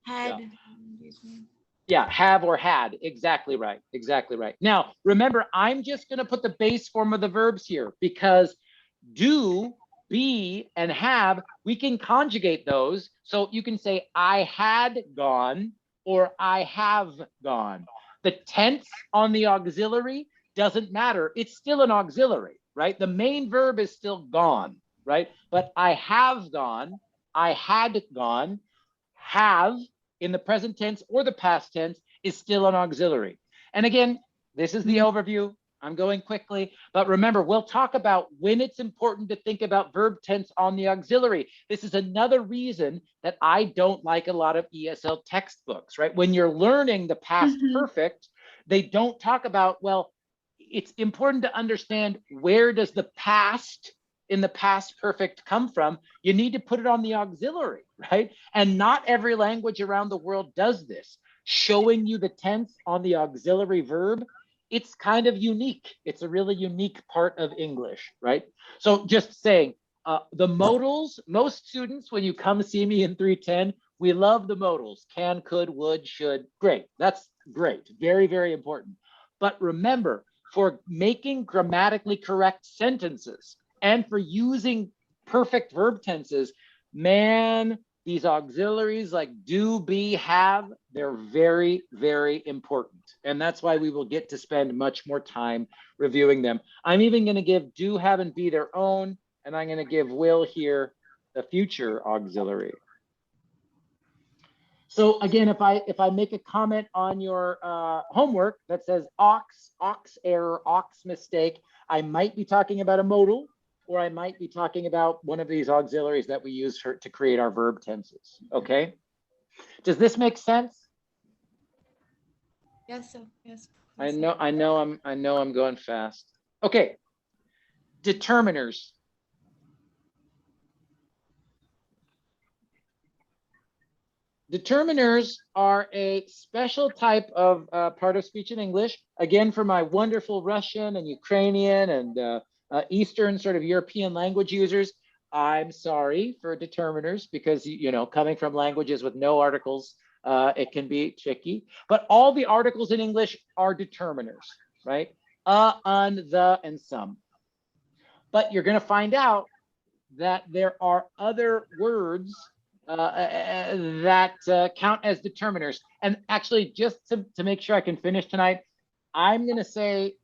Had. Yeah, have or had. Exactly right. Exactly right. Now, remember, I'm just going to put the base form of the verbs here because do, be, and have, we can conjugate those. So you can say, I had gone or I have gone. The tense on the auxiliary doesn't matter. It's still an auxiliary, right? The main verb is still gone, right? But I have gone, I had gone, have in the present tense or the past tense is still an auxiliary. And again, this is the overview. I'm going quickly, but remember, we'll talk about when it's important to think about verb tense on the auxiliary. This is another reason that I don't like a lot of ESL textbooks, right? When you're learning the past perfect, they don't talk about, well, it's important to understand where does the past in the past perfect come from. You need to put it on the auxiliary, right? And not every language around the world does this. Showing you the tense on the auxiliary verb, it's kind of unique. It's a really unique part of English, right? So just saying, the modals, most students, when you come see me in 310, we love the modals, can, could, would, should, great. That's great, very, very important. But remember, for making grammatically correct sentences, and for using perfect verb tenses, man, these auxiliaries like do, be, have, they're very, very important. And that's why we will get to spend much more time reviewing them. I'm even going to give do, have, and be their own, and I'm going to give will here the future auxiliary. So again, if I make a comment on your homework that says ox error, ox mistake, I might be talking about a modal, or I might be talking about one of these auxiliaries that we use to create our verb tenses. Okay. Does this make sense? Yes, sir. Yes. I know I'm going fast. Okay. Determiners. Determiners are a special type of part of speech in English. Again, for my wonderful Russian and Ukrainian and Eastern sort of European language users, I'm sorry for determiners because, you know, coming from languages with no articles, it can be tricky. But all the articles in English are determiners, right? Un, the, and some. But you're going to find out that there are other words that count as determiners. And actually, just to make sure I can finish tonight, I'm going to say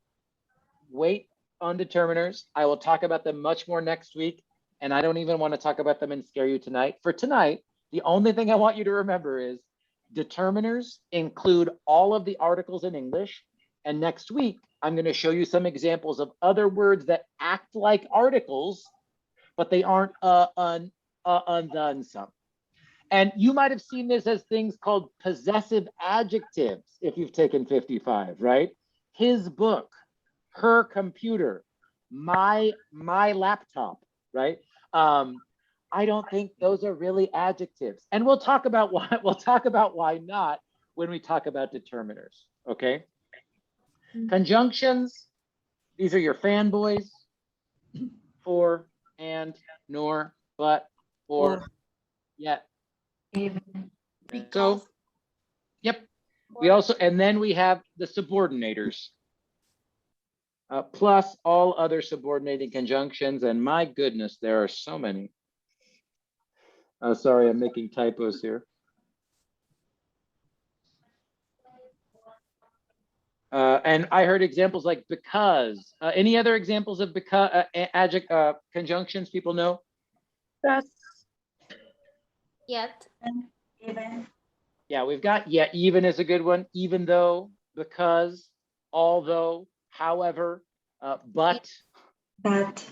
wait on determiners. I will talk about them much more next week. And I don't even want to talk about them and scare you tonight. For tonight, the only thing I want you to remember is determiners include all of the articles in English. And next week, I'm going to show you some examples of other words that act like articles, but they aren't un, the, and some. And you might have seen this as things called possessive adjectives if you've taken 55, right? His book, her computer, my laptop, right? I don't think those are really adjectives. And we'll talk about why not when we talk about determiners, okay? Conjunctions, these are your fanboys, for, and, nor, but, or, yet. So, yep. We also, and then we have the subordinators, plus all other subordinating conjunctions. And my goodness, there are so many. Sorry, I'm making typos here. And I heard examples like because. Any other examples of because adjective conjunctions people know? That. Yet. Even. Yeah, we've got yeah, even is a good one. Even though, because, although, however, but. But.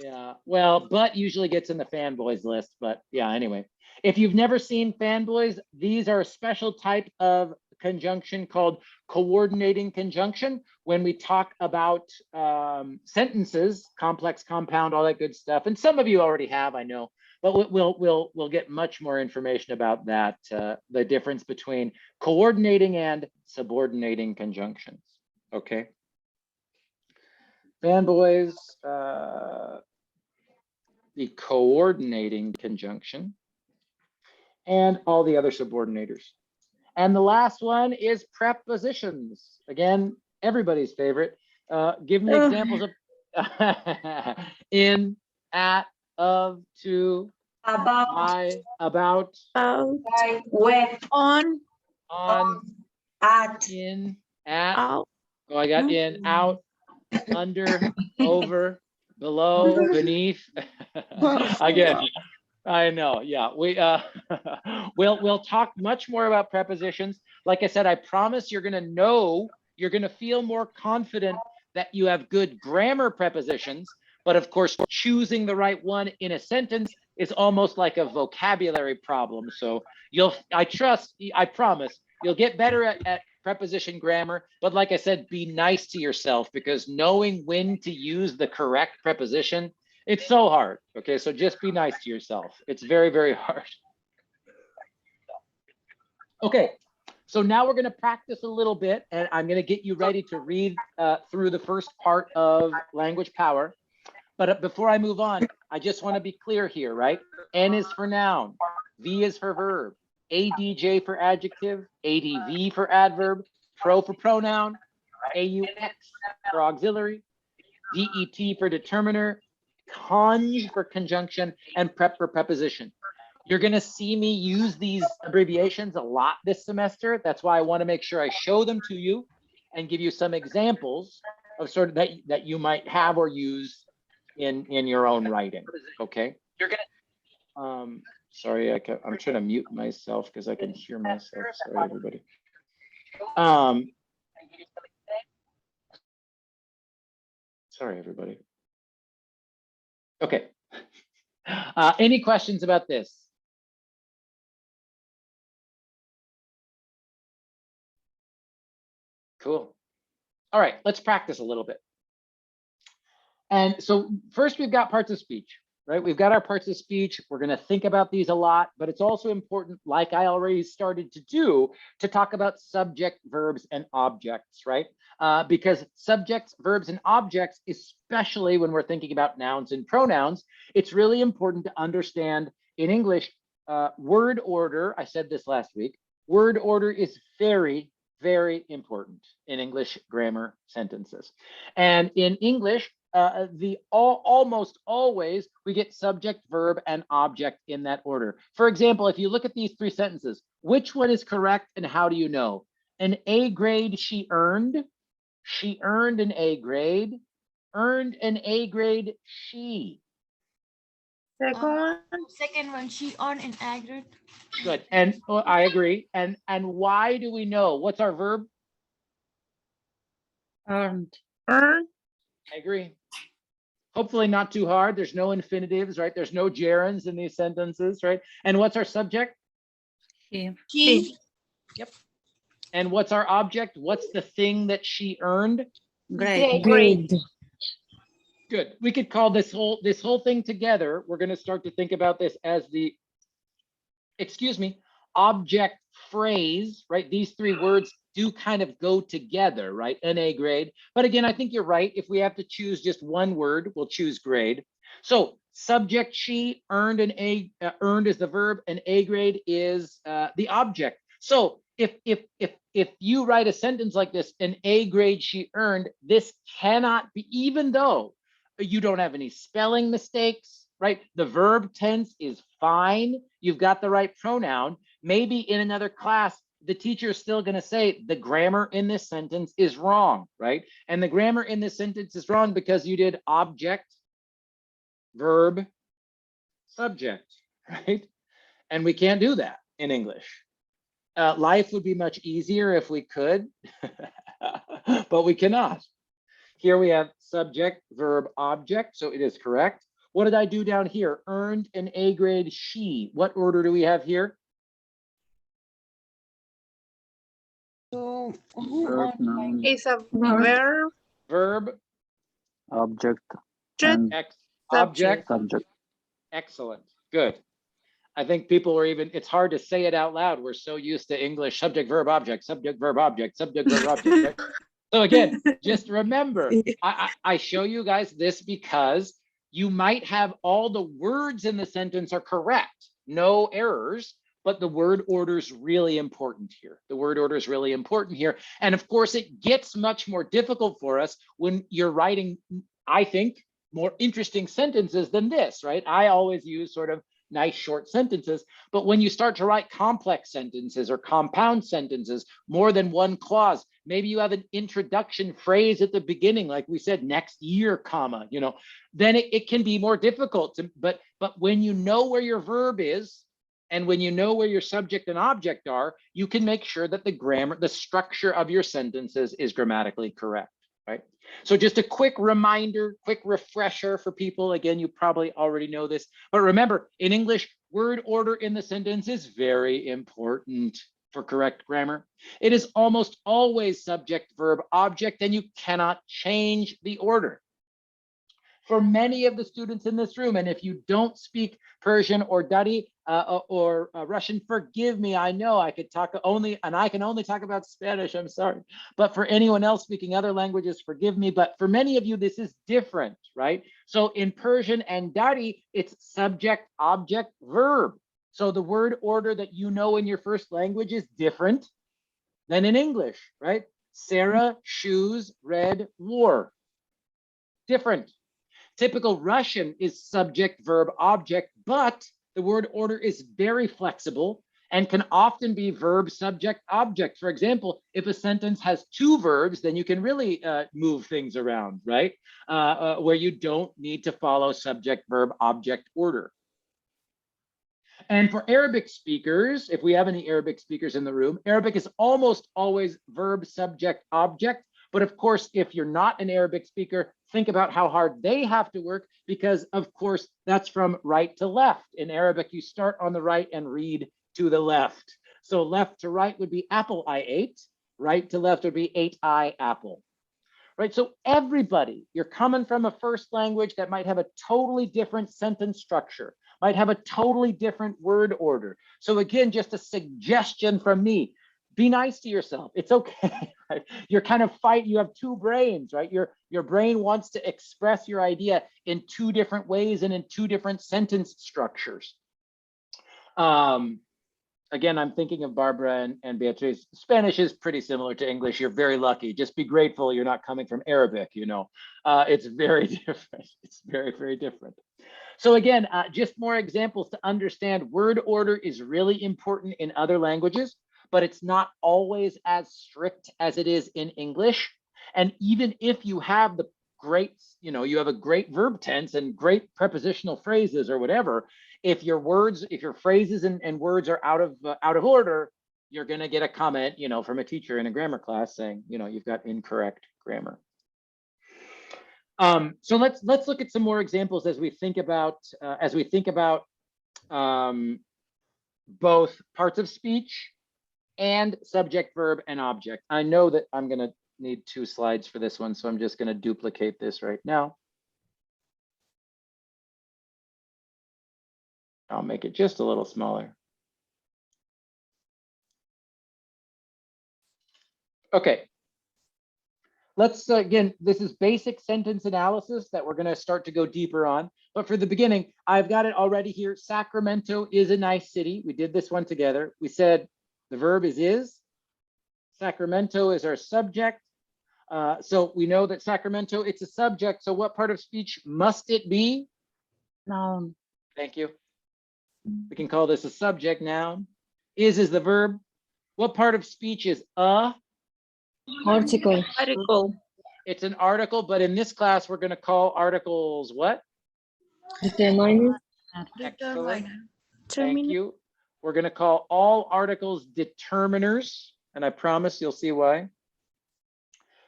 Yeah, well, but usually gets in the fanboys list, but yeah, anyway. If you've never seen fanboys, these are a special type of conjunction called coordinating conjunction. When we talk about sentences, complex, compound, all that good stuff, and some of you already have, I know, but we'll get much more information about that, the difference between coordinating and subordinating conjunctions. Okay. Fanboys, the coordinating conjunction, and all the other subordinators. And the last one is prepositions. Again, everybody's favorite. Give me examples of in, at, of, to, About. by, about, By. With. On. At. in, at. Out. Oh, I got in, out, under, over, below, beneath. Again, I know. Yeah, we we'll talk much more about prepositions. Like I said, I promise you're going to feel more confident that you have good grammar prepositions. But of course, choosing the right one in a sentence is almost like a vocabulary problem. So I promise you'll get better at preposition grammar. But like I said, be nice to yourself, because knowing when to use the correct preposition, it's so hard. Okay, so just be nice to yourself. It's very, very hard. Okay, so now we're going to practice a little bit, and I'm going to get you ready to read through the first part of language power. But before I move on, I just want to be clear here, right? N is for noun, V is for verb, ADJ for adjective, ADV for adverb, pro for pronoun, AUX for auxiliary, DET for determiner, conj for conjunction, and prep for preposition. You're going to see me use these abbreviations a lot this semester. That's why I want to make sure I show them to you and give you some examples of sort of that you might have or use in your own writing. Okay. You're gonna. Sorry, I'm trying to mute myself because I can hear myself. Sorry, everybody. Sorry, everybody. Okay. Any questions about this? Cool. All right, let's practice a little bit. And so first we've got parts of speech, right? We've got our parts of speech. We're going to think about these a lot, but it's also important, like I already started to do, to talk about subject, verbs, and objects, right? Because subjects, verbs, and objects, especially when we're thinking about nouns and pronouns, it's really important to understand in English, word order. I said this last week. Word order is very, very important in English grammar sentences. And in English, almost always we get subject, verb, and object in that order. For example, if you look at these three sentences, which one is correct and how do you know? An A grade she earned. She earned an A grade. Earned an A grade she. Second one, she earned an A grade. Good, and I agree. And why do we know? What's our verb? Earned. I agree. Hopefully not too hard. There's no infinitives, right? There's no gerunds in these sentences, right? And what's our subject? She. Yep. And what's our object? What's the thing that she earned? Grade. Good. We could call this whole thing together. We're going to start to think about this as the, object phrase, right? These three words do kind of go together, right? An A grade. But again, I think you're right. If we have to choose just one word, we'll choose grade. So subject she earned an A, earned is the verb, and A grade is the object. So if you write a sentence like this, an A grade she earned, this cannot be, even though you don't have any spelling mistakes, right? The verb tense is fine. You've got the right pronoun. Maybe in another class, the teacher is still going to say the grammar in this sentence is wrong, right? And the grammar in this sentence is wrong because you did object, verb, subject, right? And we can't do that in English. Life would be much easier if we could, but we cannot. Here we have subject, verb, object, so it is correct. What did I do down here? Earned an A grade she. What order do we have here? So who Verb, on noun, It's a verb, Verb, object, object, and object, subject. excellent, good. I think people are even, it's hard to say it out loud. We're so used to English, subject, verb, object, subject, verb, object, subject, verb, object, right? So again, just remember, I show you guys this because you might have all the words in the sentence are correct, no errors, but the word order is really important here. The word order is really important here. And of course, it gets much more difficult for us when you're writing, I think, more interesting sentences than this, right? I always use sort of nice short sentences, but when you start to write complex sentences or compound sentences, more than one clause, maybe you have an introduction phrase at the beginning, like we said, next year, comma, you know, then it can be more difficult to, but when you know where your verb is, and when you know where your subject and object are, you can make sure that the grammar, the structure of your sentences is grammatically correct, right? So just a quick reminder, quick refresher for people. Again, you probably already know this, but remember, in English, word order in the sentence is very important for correct grammar. It is almost always subject, verb, object, and you cannot change the order. For many of the students in this room, and if you don't speak Persian or Dari or Russian, forgive me, I know I could talk only, and I can only talk about Spanish, I'm sorry. But for anyone else speaking other languages, forgive me, but for many of you, this is different, right? So in Persian and Dari, it's subject, object, verb. So the word order that you know in your first language is different than in English, right? Sarah, shoes, red, wore. Different. Typical Russian is subject, verb, object, but the word order is very flexible and can often be verb, subject, object. For example, if a sentence has two verbs, then you can really move things around, right? Where you don't need to follow subject, verb, object order. And for Arabic speakers, if we have any Arabic speakers in the room, Arabic is almost always verb, subject, object. But of course, if you're not an Arabic speaker, think about how hard they have to work because, of course, that's from right to left. In Arabic, you start on the right and read to the left. So left to right would be apple I ate. Right to left would be ate I apple. Right? So everybody, you're coming from a first language that might have a totally different sentence structure, might have a totally different word order. So again, just a suggestion from me. Be nice to yourself. It's okay. Right? You're kind of you have two brains, right? Your brain wants to express your idea in two different ways and in two different sentence structures. Again, I'm thinking of Barbara and Beatriz. Spanish is pretty similar to English. You're very lucky. Just be grateful you're not coming from Arabic, you know. It's very different. It's very, very different. So again, just more examples to understand word order is really important in other languages, but it's not always as strict as it is in English. And even if you have the great, you know, you have a great verb tense and great prepositional phrases or whatever, if your words, if your phrases and words are out of order, you're going to get a comment, you know, from a teacher in a grammar class saying, you know, you've got incorrect grammar. So let's look at some more examples as we think about both parts of speech and subject, verb, and object. I know that I'm going to need 2 slides for this one, so I'm just going to duplicate this right now. I'll make it just a little smaller. Okay. Let's, again, this is basic sentence analysis that we're going to start to go deeper on. But for the beginning, I've got it already here. Sacramento is a nice city. We did this one together. We said the verb is. Sacramento is our subject. So we know that Sacramento, it's a subject. So what part of speech must it be? Noun. Thank you. We can call this a subject noun. Is the verb. What part of speech is a? Article. Article. It's an article, but in this class, we're going to call articles what? Determiner. Excellent. Determiner. Thank you. We're going to call all articles determiners, and I promise you'll see why.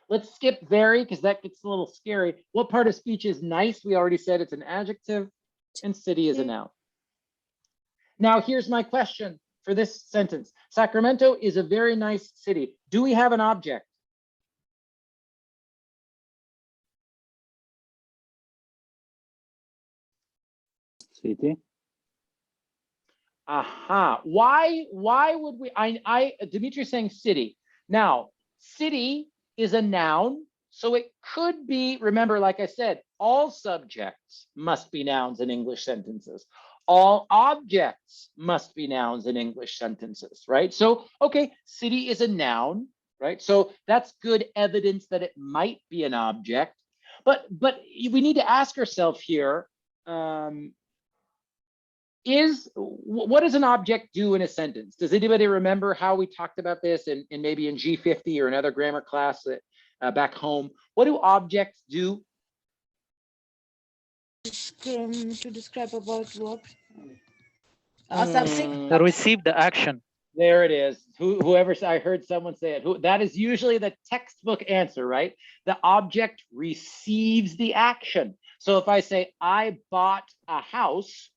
Let's skip very, because that gets a little scary. What part of speech is nice? We already said it's an adjective, and city is a noun. Now, here's my question for this sentence. Sacramento is a very nice city. Do we have an object? City. Aha. Why would we, Dimitri's saying city. Now, city is a noun, so it could be, remember, like I said, all subjects must be nouns in English sentences. All objects must be nouns in English sentences, right? So, okay, city is a noun, right? So that's good evidence that it might be an object. But we need to ask ourselves here, what does an object do in a sentence? Does anybody remember how we talked about this in maybe in G50 or another grammar class back home? What do objects do? To describe about what? Receive the action. There it is. Whoever, I heard someone say it. That is usually the textbook answer, right? The object receives the action. So if I say, I bought a house,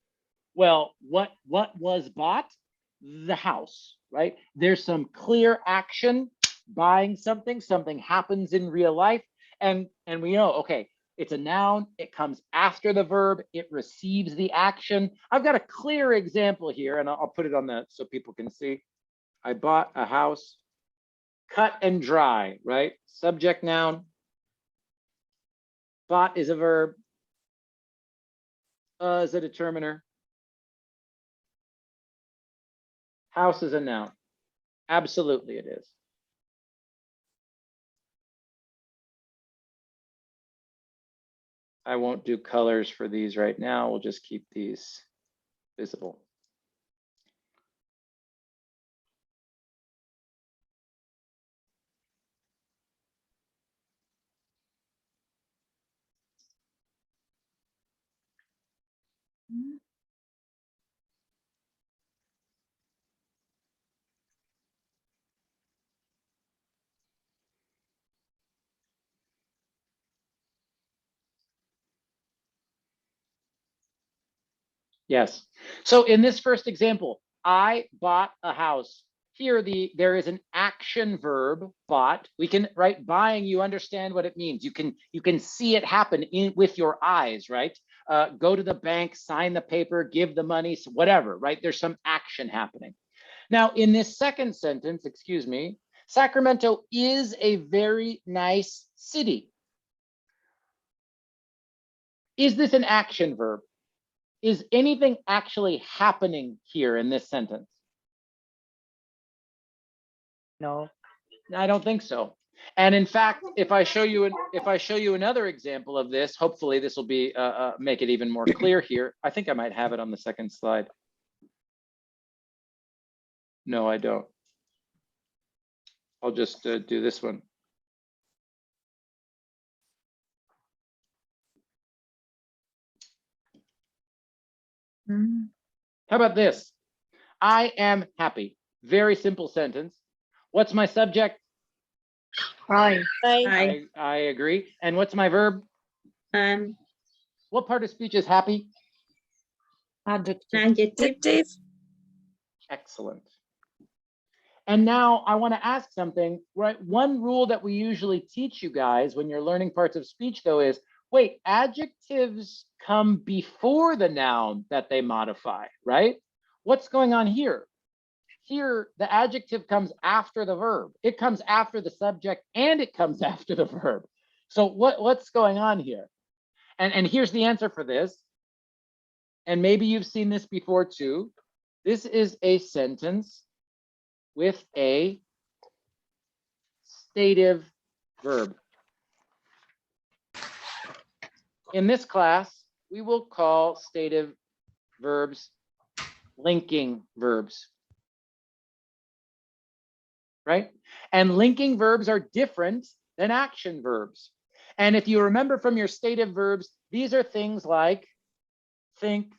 well, what was bought? The house, right? There's some clear action, buying something happens in real life. And we know, okay, it's a noun, it comes after the verb, it receives the action. I've got a clear example here, and I'll put it on so people can see. I bought a house, cut and dry, right? Subject noun. Bought is a verb. Is a determiner. House is a noun. Absolutely it is. I won't do colors for these right now. We'll just keep these visible. Yes. So in this first example, I bought a house. Here, there is an action verb, bought. We can, right? Buying, you understand what it means. You can see it happen with your eyes, right? Go to the bank, sign the paper, give the money, whatever, right? There's some action happening. Now, in this second sentence, excuse me, Sacramento is a very nice city. Is this an action verb? Is anything actually happening here in this sentence? No. I don't think so. And in fact, if I show you another example of this, hopefully this will be make it even more clear here. I think I might have it on the second slide. No, I don't. I'll just do this one. How about this? I am happy. Very simple sentence. What's my subject? I. I agree. And what's my verb? What part of speech is happy? Adjective. Excellent. And now I want to ask something, right? One rule that we usually teach you guys when you're learning parts of speech, though, is wait, adjectives come before the noun that they modify, right? What's going on here? Here, the adjective comes after the verb. It comes after the subject and it comes after the verb. So what's going on here? And here's the answer for this. And maybe you've seen this before too. This is a sentence with a stative verb. In this class, we will call stative verbs linking verbs. right? And linking verbs are different than action verbs. And if you remember from your stative verbs, these are things like think,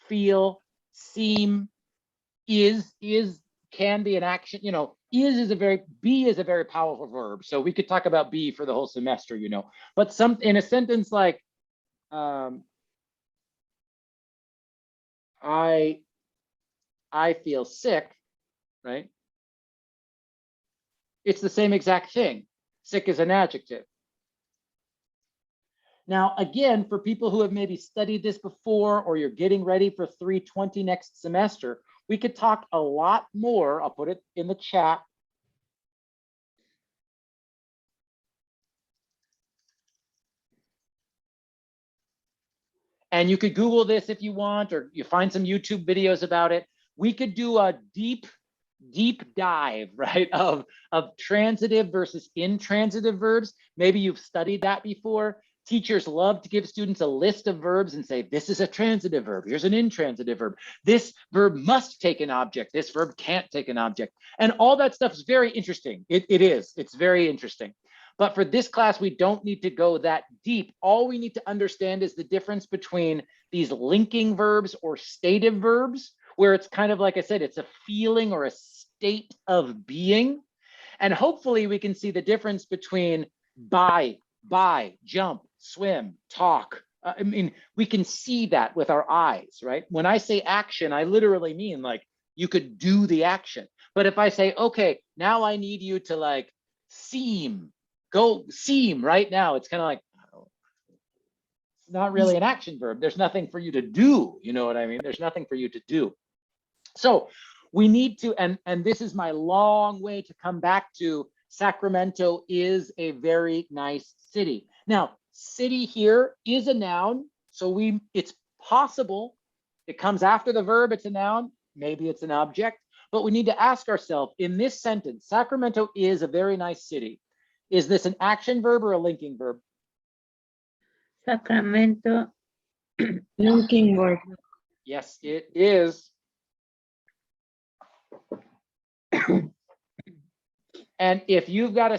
feel, seem, is, can be an action, you know, be is a very powerful verb. So we could talk about be for the whole semester, you know, but in a sentence like, I feel sick, right? It's the same exact thing. Sick is an adjective. Now, again, for people who have maybe studied this before, or you're getting ready for 320 next semester, we could talk a lot more. I'll put it in the chat. And you could Google this if you want, or you find some YouTube videos about it. We could do a deep dive, right, of transitive versus intransitive verbs. Maybe you've studied that before. Teachers love to give students a list of verbs and say, this is a transitive verb, here's an intransitive verb. This verb must take an object, this verb can't take an object. And all that stuff is very interesting. It's very interesting. But for this class, we don't need to go that deep. All we need to understand is the difference between these linking verbs or stative verbs, where it's kind of like I said, it's a feeling or a state of being. And hopefully we can see the difference between buy, jump, swim, talk. I mean, we can see that with our eyes, right? When I say action, I literally mean like you could do the action. But if I say, okay, now I need you to like seem, go seem right now, it's kind of like, it's not really an action verb. There's nothing for you to do. You know what I mean? There's nothing for you to do. So we need to, and this is my long way to come back to, Sacramento is a very nice city. Now, city here is a noun. So it's possible it comes after the verb, it's a noun, maybe it's an object, but we need to ask ourselves in this sentence, Sacramento is a very nice city. Is this an action verb or a linking verb? Sacramento, linking verb. Yes, it is. And if you've got a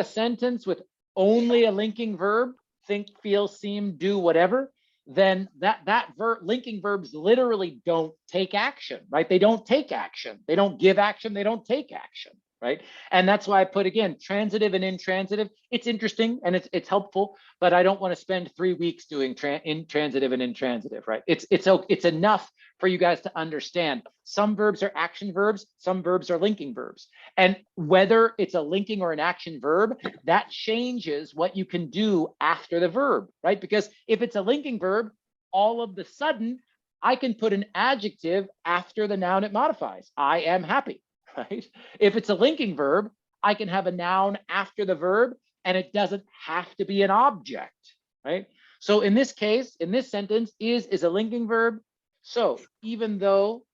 sentence, with only a linking verb, think, feel, seem, do, whatever, then that linking verbs literally don't take action, right? They don't take action. They don't give action. They don't take action, right? And that's why I put, again, transitive and intransitive. It's interesting and it's helpful, but I don't want to spend 3 weeks doing intransitive and intransitive, right? It's enough for you guys to understand. Some verbs are action verbs, some verbs are linking verbs. And whether it's a linking or an action verb, that changes what you can do after the verb, right? Because if it's a linking verb, all of the sudden, I can put an adjective after the noun it modifies. I am happy, right? If it's a linking verb, I can have a noun after the verb and it doesn't have to be an object, right? So in this case, in this sentence, is a linking verb. So even though,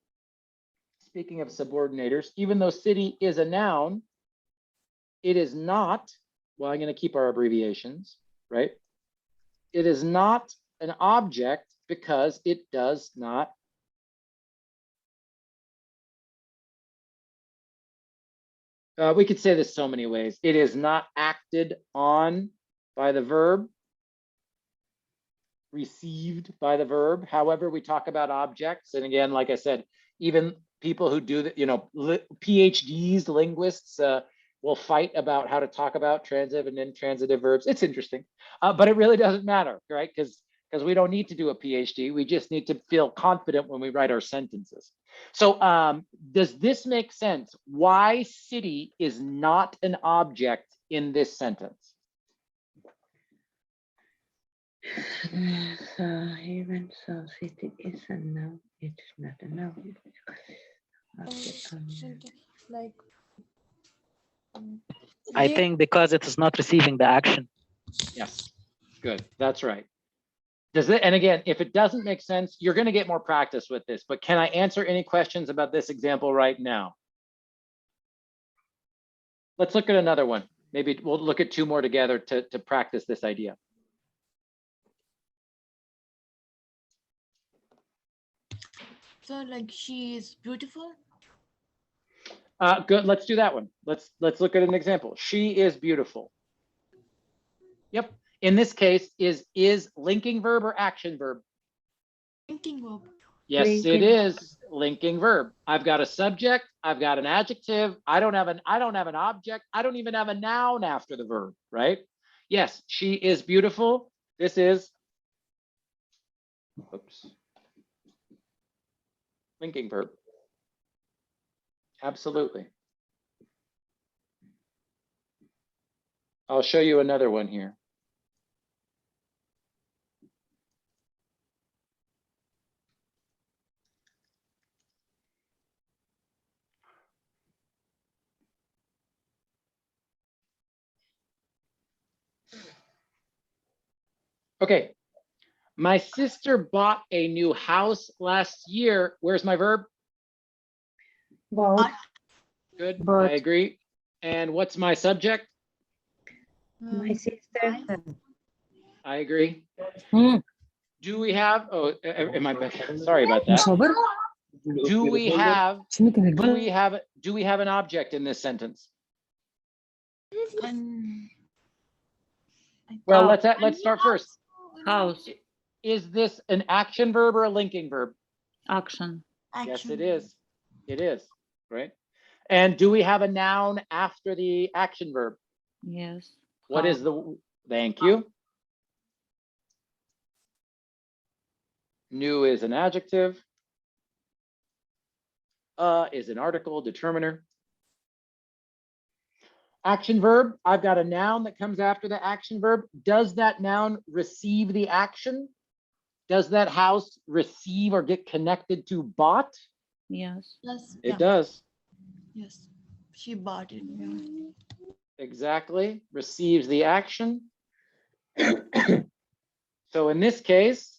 speaking of subordinators, even though city is a noun, it is not, well, I'm going to keep our abbreviations, right? It is not an object because it does not we could say this so many ways. It is not acted on by the verb, received by the verb. However, we talk about objects. And again, like I said, even people who do that, you know, PhDs, linguists will fight about how to talk about transitive and intransitive verbs. It's interesting, but it really doesn't matter, right? Because we don't need to do a PhD. We just need to feel confident when we write our sentences. So does this make sense? Why city is not an object in this sentence? Even so, city is a noun. It is not a noun. Like, I think because it is not receiving the action. Yes, good. That's right. Does it? And again, if it doesn't make sense, you're going to get more practice with this. But can I answer any questions about this example right now? Let's look at another one. Maybe we'll look at 2 more together to practice this idea. so like she is beautiful. Good. Let's do that one. Let's look at an example. She is beautiful. Yep. In this case, is linking verb or action verb? Linking verb. Yes, it Linking. is linking verb. I've got a subject. I've got an adjective. I don't have an object. I don't even have a noun after the verb, right? Yes, she is beautiful. This is, oops, linking verb. Absolutely. I'll show you another one here. Okay. My sister bought a new house last year. Where's my verb? Bought. Good. But- I agree. And what's my subject? My sister. I agree. Hmm. Do we have, oh, am I back? Sorry about that. صابر Do we have شنو كان do يقول؟ we have an object in this sentence? Well, let's start first. House. Is this an action verb or a linking verb? Action. Yes, it is. It is, right? And do we have a noun after the action verb? Yes. What is the, thank you. New is an adjective. Is an article, determiner. Action verb, I've got a noun that comes after the action verb. Does that noun receive the action? Does that house receive or get connected to bought? Yes. Yes. It does. Yes. She bought it. Yeah. Exactly. Receives the action. So in this case,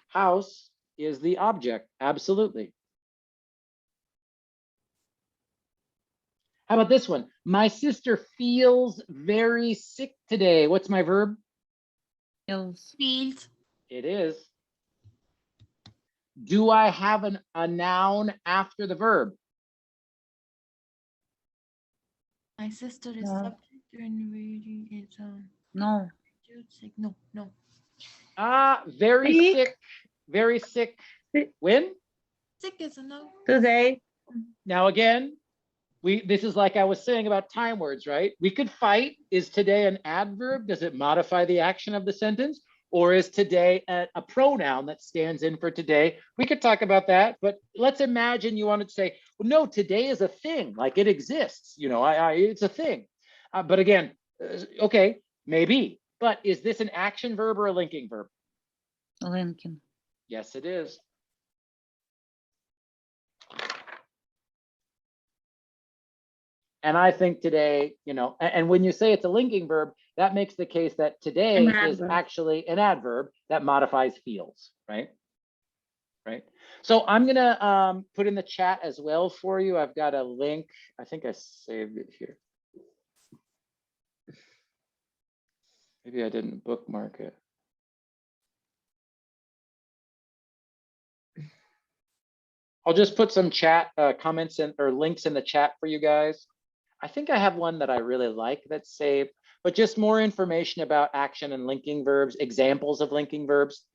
house is the object. Absolutely. How about this one? My sister feels very sick today. What's my verb? Feels. Feels. It is. Do I have a noun after the verb? My sister is No. subject and very is No. no, no. Very Sick. sick. Very sick. Sick. When? Sick is a no. Today. Now again, this is like I was saying about time words, right? We could fight. Is today an adverb? Does it modify the action of the sentence? Or is today a pronoun that stands in for today? We could talk about that, but let's imagine you wanted to say, well, no, today is a thing, like it exists, you know, it's a thing. But again, okay, maybe, but is this an action verb or a linking verb? Lincoln. Yes, it is. And I think today, you know, and when you say it's a linking verb, that makes the case that today An is adverb. actually an adverb that modifies feels, right? Right. So I'm gonna put in the chat as well for you. I've got a link. I think I saved it here. Maybe I didn't bookmark it. I'll just put some chat comments in or links in the chat for you guys. I think I have one that I really like that's saved, but just more information about action and linking verbs, examples of linking verbs.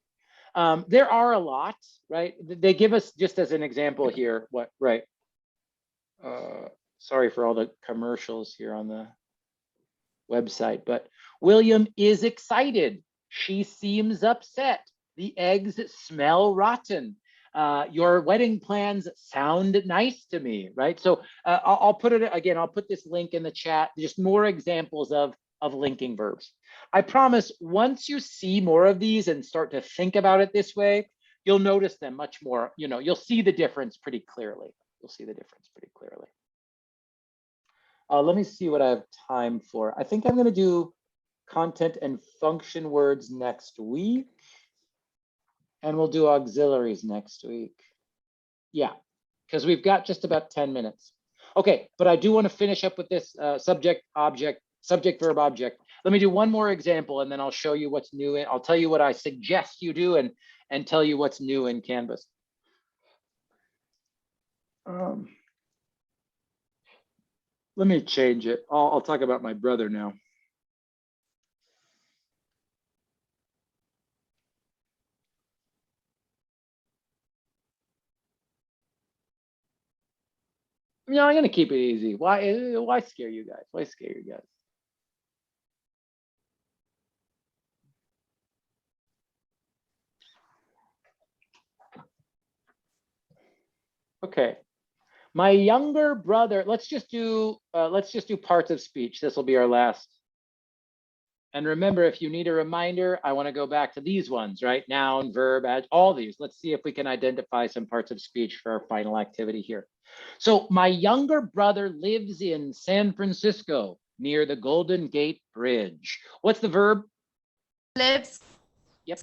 There are a lot, right? They give us just as an example here, what, right? Sorry for all the commercials here on the website, but William is excited. She seems upset. The eggs smell rotten. Your wedding plans sound nice to me, right? So I'll put it again, I'll put this link in the chat, just more examples of linking verbs. I promise once you see more of these and start to think about it this way, you'll notice them much more, you know, you'll see the difference pretty clearly. You'll see the difference pretty clearly. Let me see what I have time for. I think I'm going to do content and function words next week. And we'll do auxiliaries next week. Yeah, because we've got just about 10 minutes. Okay, but I do want to finish up with this subject, verb, object. Let me do one more example and then I'll show you what's new. I'll tell you what I suggest you do and tell you what's new in Canvas. Let me change it. I'll talk about my brother now. No, I'm gonna keep it easy. Why scare you guys? Why scare you guys? Okay. My younger brother, let's just do parts of speech. This will be our last. And remember, if you need a reminder, I want to go back to these ones, right? Noun, verb, all these. Let's see if we can identify some parts of speech for our final activity here. So my younger brother lives in San Francisco near the Golden Gate Bridge. What's the verb? Lives. Yep.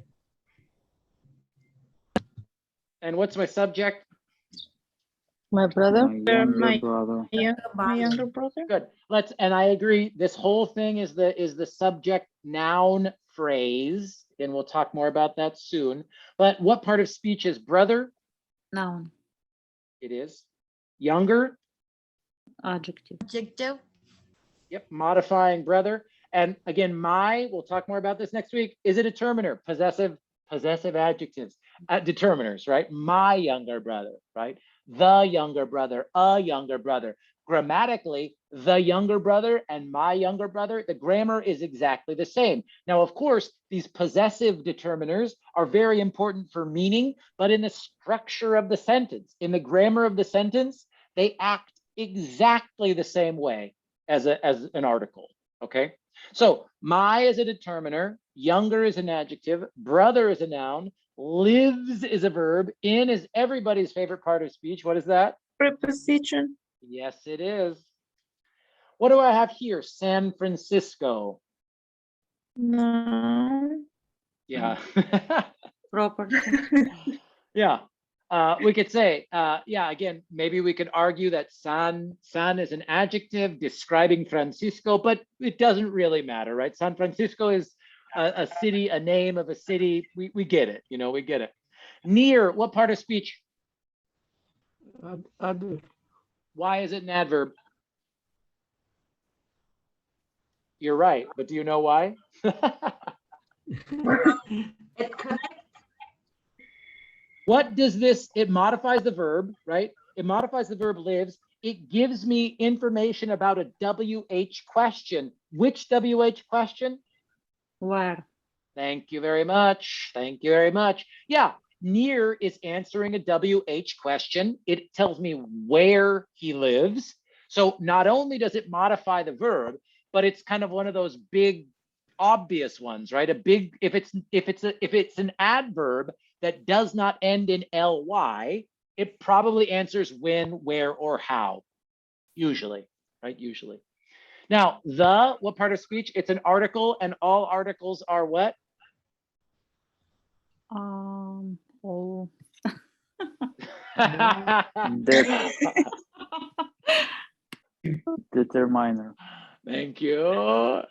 And what's my subject? My brother. My brother. My younger brother. Good. And I agree. This whole thing is the subject noun phrase, and we'll talk more about that soon. But what part of speech is brother? Noun. It is. Younger? Adjective. Adjective. Yep. Modifying brother. And again, we'll talk more about this next week. Is a determiner, possessive adjectives, determiners, right? My younger brother, right? The younger brother, a younger brother. Grammatically, the younger brother and my younger brother, the grammar is exactly the same. Now, of course, these possessive determiners are very important for meaning, but in the structure of the sentence, in the grammar of the sentence, they act exactly the same way as an article, okay? So my is a determiner, younger is an adjective, brother is a noun, lives is a verb, in is everybody's favorite part of speech. What is that? Preposition. Yes, it is. What do I have here? San Francisco. No. Yeah. Property. Yeah. We could say, yeah, again, maybe we could argue that San is an adjective describing Francisco, but it doesn't really matter, right? San Francisco is a city, a name of a city. We get it, we get it. Near, what part of speech? Adverb. Why is it an adverb? You're right, but do you know why? What does this, it modifies the verb, right? It modifies the verb lives. It gives me information about a WH question. Which WH question? Where? Thank you very much. Thank you very much. Yeah, near is answering a WH question. It tells me where he lives. So not only does it modify the verb, but it's kind of one of those big obvious ones, right? If it's an adverb that does not end in ly, it probably answers when, where, or how, usually, right? Usually. Now, what part of speech? It's an article, and all articles are what? Oh. Determiner. Thank you.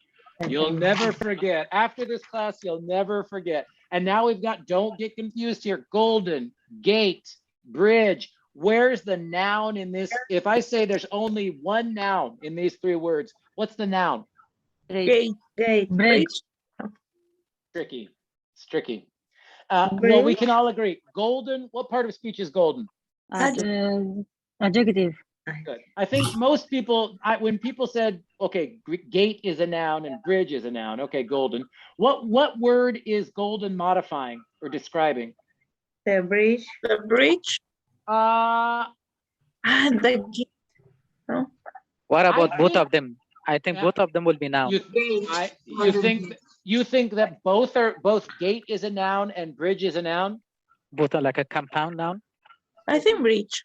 You'll never forget. After this class, you'll never forget. And now we've got, don't get confused here, golden, gate, bridge. Where's the noun in this? If I say there's only one noun in these three words, what's the noun? Gate. Bridge. Tricky. It's tricky. Well, we can all agree. Golden, what part of speech is golden? Adjective. Good. I think most people, when people said, okay, gate is a noun and bridge is a noun, okay, golden. What word is golden modifying or describing? The bridge. The bridge. The gate. No. What about both think- of them? I think Yeah. both of them will be noun. You think that both gate is a noun and bridge is a noun? Both are like a compound noun. I think bridge.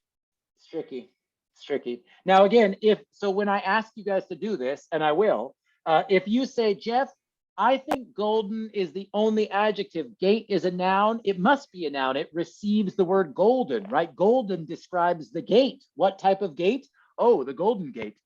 It's tricky. It's tricky. Now, again, when I ask you guys to do this, and I will, if you say, Jeff, I think golden is the only adjective, gate is a noun, it must be a noun. It receives the word golden, right? Golden describes the gate. What type of gate? Oh, the Golden Gate.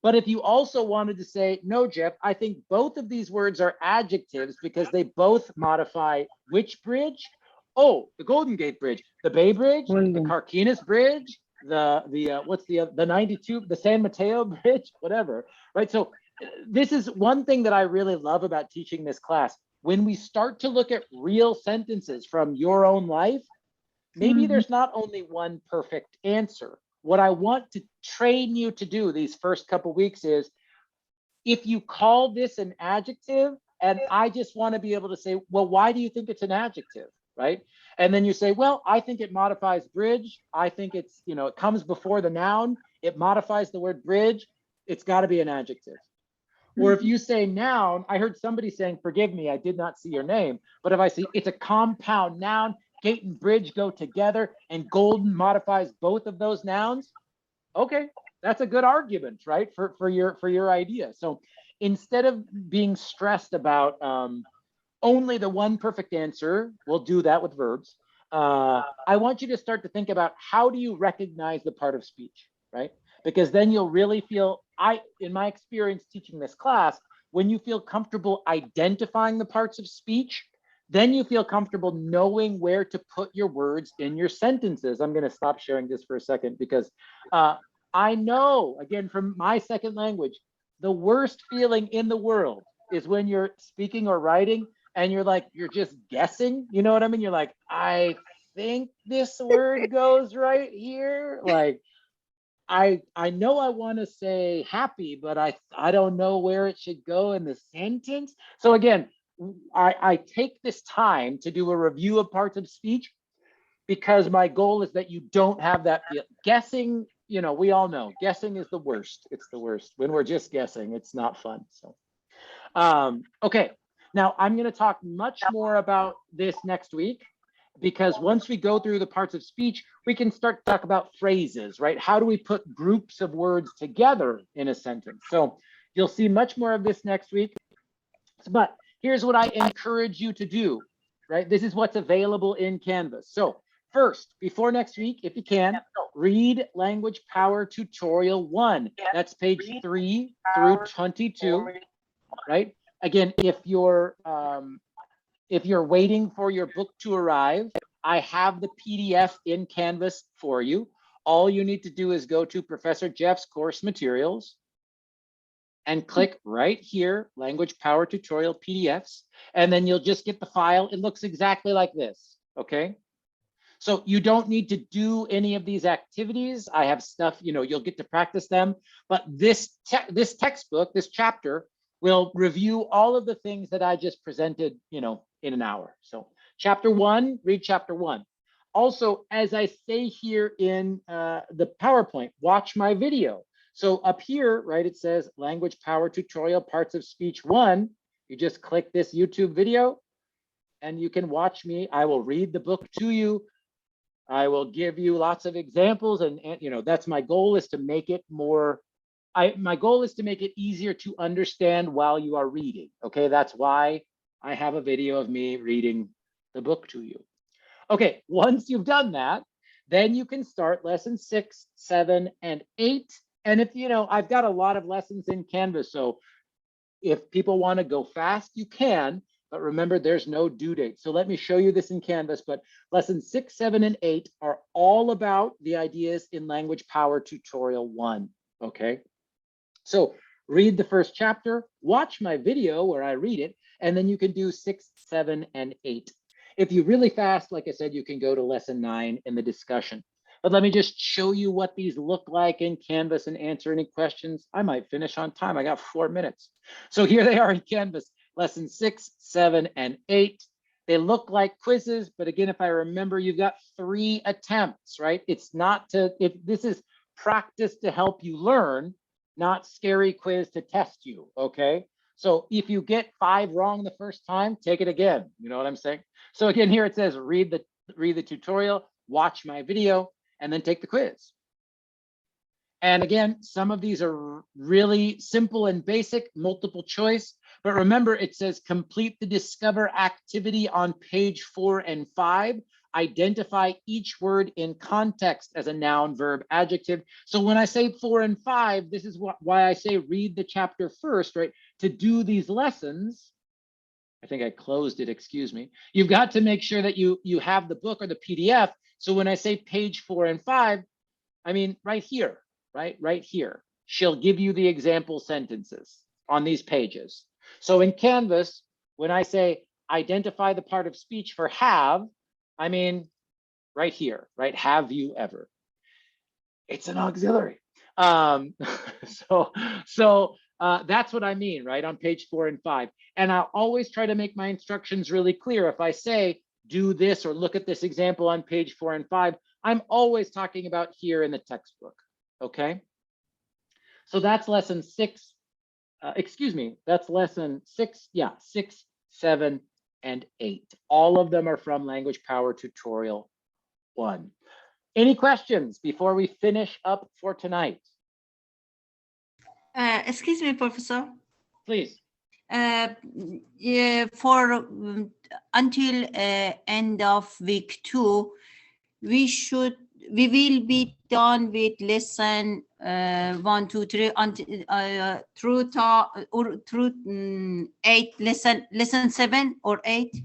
But if you also wanted to say, no, Jeff, I think both of these words are adjectives because they both modify which bridge? Oh, the Golden Gate Bridge, the Bay Bridge, the Carquinez Bridge, the 92, the San Mateo Bridge, whatever, right? So this is one thing that I really love about teaching this class. When we start to look at real sentences from your own life, maybe there's not only one perfect answer. What I want to train you to do these first couple weeks is, if you call this an adjective, and I just want to be able to say, well, why do you think it's an adjective, right? And then you say, well, I think it modifies bridge. I think it's, it comes before the noun. It modifies the word bridge. It's got to be an adjective. Or if you say noun, I heard somebody saying, forgive me, I did not see your name. But if I see it's a compound noun, gate and bridge go together, and golden modifies both of those nouns, okay, that's a good argument, right, for your idea. So instead of being stressed about only the one perfect answer, we'll do that with verbs. I want you to start to think about, how do you recognize the part of speech, right? Because then you'll really feel, in my experience teaching this class, when you feel comfortable identifying the parts of speech, then you feel comfortable knowing where to put your words in your sentences. I'm going to stop sharing this for a second, because I know, again, from my second language, the worst feeling in the world is when you're speaking or writing and you're just guessing. You know what I mean? You're like, I think this word goes right here. Like, I know I want to say happy, but I don't know where it should go in the sentence. So again, I take this time to do a review of parts of speech, because my goal is that you don't have that guessing. We all know guessing is the worst. It's the worst when we're just guessing. It's not fun. So, okay. Now I'm going to talk much more about this next week, because once we go through the parts of speech, we can start to talk about phrases, right? How do we put groups of words together in a sentence? So you'll see much more of this next week. But here's what I encourage you to do, right? This is what's available in Canvas. So first, before next week, if you can, read Language Power Tutorial 1. That's page 3 through 22, right? Again, if you're waiting for your book to arrive, I have the PDF in Canvas for you. All you need to do is go to Professor Jeff's course materials and click right here, Language Power Tutorial PDFs, and then you'll just get the file. It looks exactly like this, okay? So you don't need to do any of these activities. I have stuff, you'll get to practice them, but this textbook, this chapter, will review all of the things that I just presented, in an hour. So chapter 1, read chapter 1. Also, as I say here in the PowerPoint, watch my video. So up here, right, it says Language Power Tutorial Parts of Speech 1. You just click this YouTube video and you can watch me. I will read the book to you. I will give you lots of examples, and that's my goal, is to make it more, my goal is to make it easier to understand while you are reading. Okay, that's why I have a video of me reading the book to you. Okay, once you've done that, then you can start lesson 6, 7, and 8. And if I've got a lot of lessons in Canvas, so if people want to go fast, you can, but remember there's no due date. So let me show you this in Canvas, but lessons 6, 7, and 8 are all about the ideas in Language Power Tutorial 1, okay? So read the first chapter, watch my video where I read it, and then you can do 6, 7, and 8. If you're really fast, like I said, you can go to lesson 9 in the discussion. But let me just show you what these look like in Canvas and answer any questions. I might finish on time. I got 4 minutes. So here they are in Canvas, lesson 6, 7, and 8. They look like quizzes, but again, if I remember, you've got 3 attempts, right? It's not this is practice to help you learn, not scary quiz to test you, okay? So if you get 5 wrong the first time, take it again. You know what I'm saying? So again, here it says, read the tutorial, watch my video, and then take the quiz. And again, some of these are really simple and basic, multiple choice. But remember, it says complete the Discover activity on page 4 and 5. Identify each word in context as a noun, verb, adjective. So when I say 4 and 5, this is why I say read the chapter first, right? To do these lessons, I think I closed it, excuse me. You've got to make sure that you have the book or the PDF. So when I say page 4 and 5, I mean, right here, right here. She'll give you the example sentences on these pages. So in Canvas, when I say identify the part of speech for have, I mean, right here, right? Have you ever? It's an auxiliary. So that's what I mean, right? On page 4 and 5. And I'll always try to make my instructions really clear. If I say, do this or look at this example on page 4 and 5, I'm always talking about here in the textbook, okay? So that's lesson 6, excuse me, that's lesson 6, yeah, 6, 7, and 8. All of them are from Language Power Tutorial 1. Any questions before we finish up for tonight? Excuse me, Professor. Please. Yeah, for until end of week 2, we will be done with lesson 1, 2, 3 until through 8 lesson 7 or 8.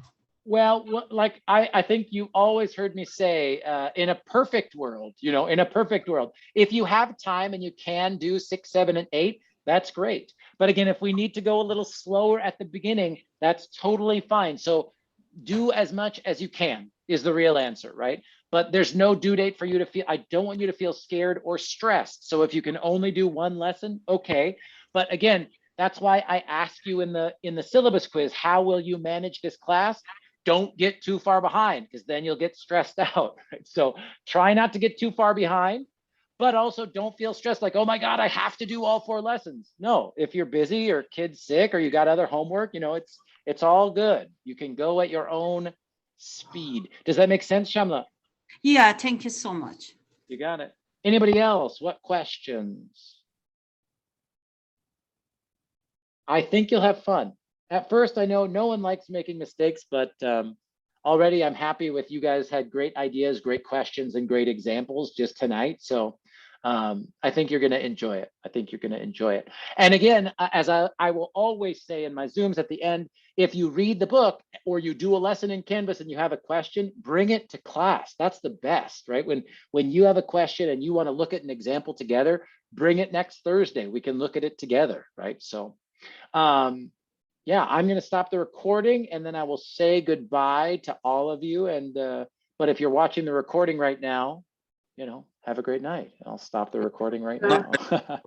Well, like I think you always heard me say, in a perfect world, you know, in a perfect world, if you have time and you can do 6, 7, and 8, that's great. But again, if we need to go a little slower at the beginning, that's totally fine. So do as much as you can is the real answer, right? But there's no due date for you to feel, I don't want you to feel scared or stressed. So if you can only do one lesson, okay. But again, that's why I ask you in the syllabus quiz, how will you manage this class? Don't get too far behind, because then you'll get stressed out, right? So try not to get too far behind, but also don't feel stressed like, oh my God, I have to do all 4 lessons. No, if you're busy or kid's sick or you got other homework, you know, it's all good. You can go at your own speed. Does that make sense, Shamla? Yeah, thank you so much. You got it. Anybody else? What questions? I think you'll have fun. At first, I know no one likes making mistakes, but already I'm happy with you guys had great ideas, great questions, and great examples just tonight. So I think you're going to enjoy it. I think you're going to enjoy it. And again, as I will always say in my Zooms at the end, if you read the book or you do a lesson in Canvas and you have a question, bring it to class. That's the best, right? When you have a question and you want to look at an example together, bring it next Thursday. We can look at it together, right? So yeah, I'm going to stop the recording and then I will say goodbye to all of you. And but if you're watching the recording right now, you know, have a great night. I'll stop the recording right now.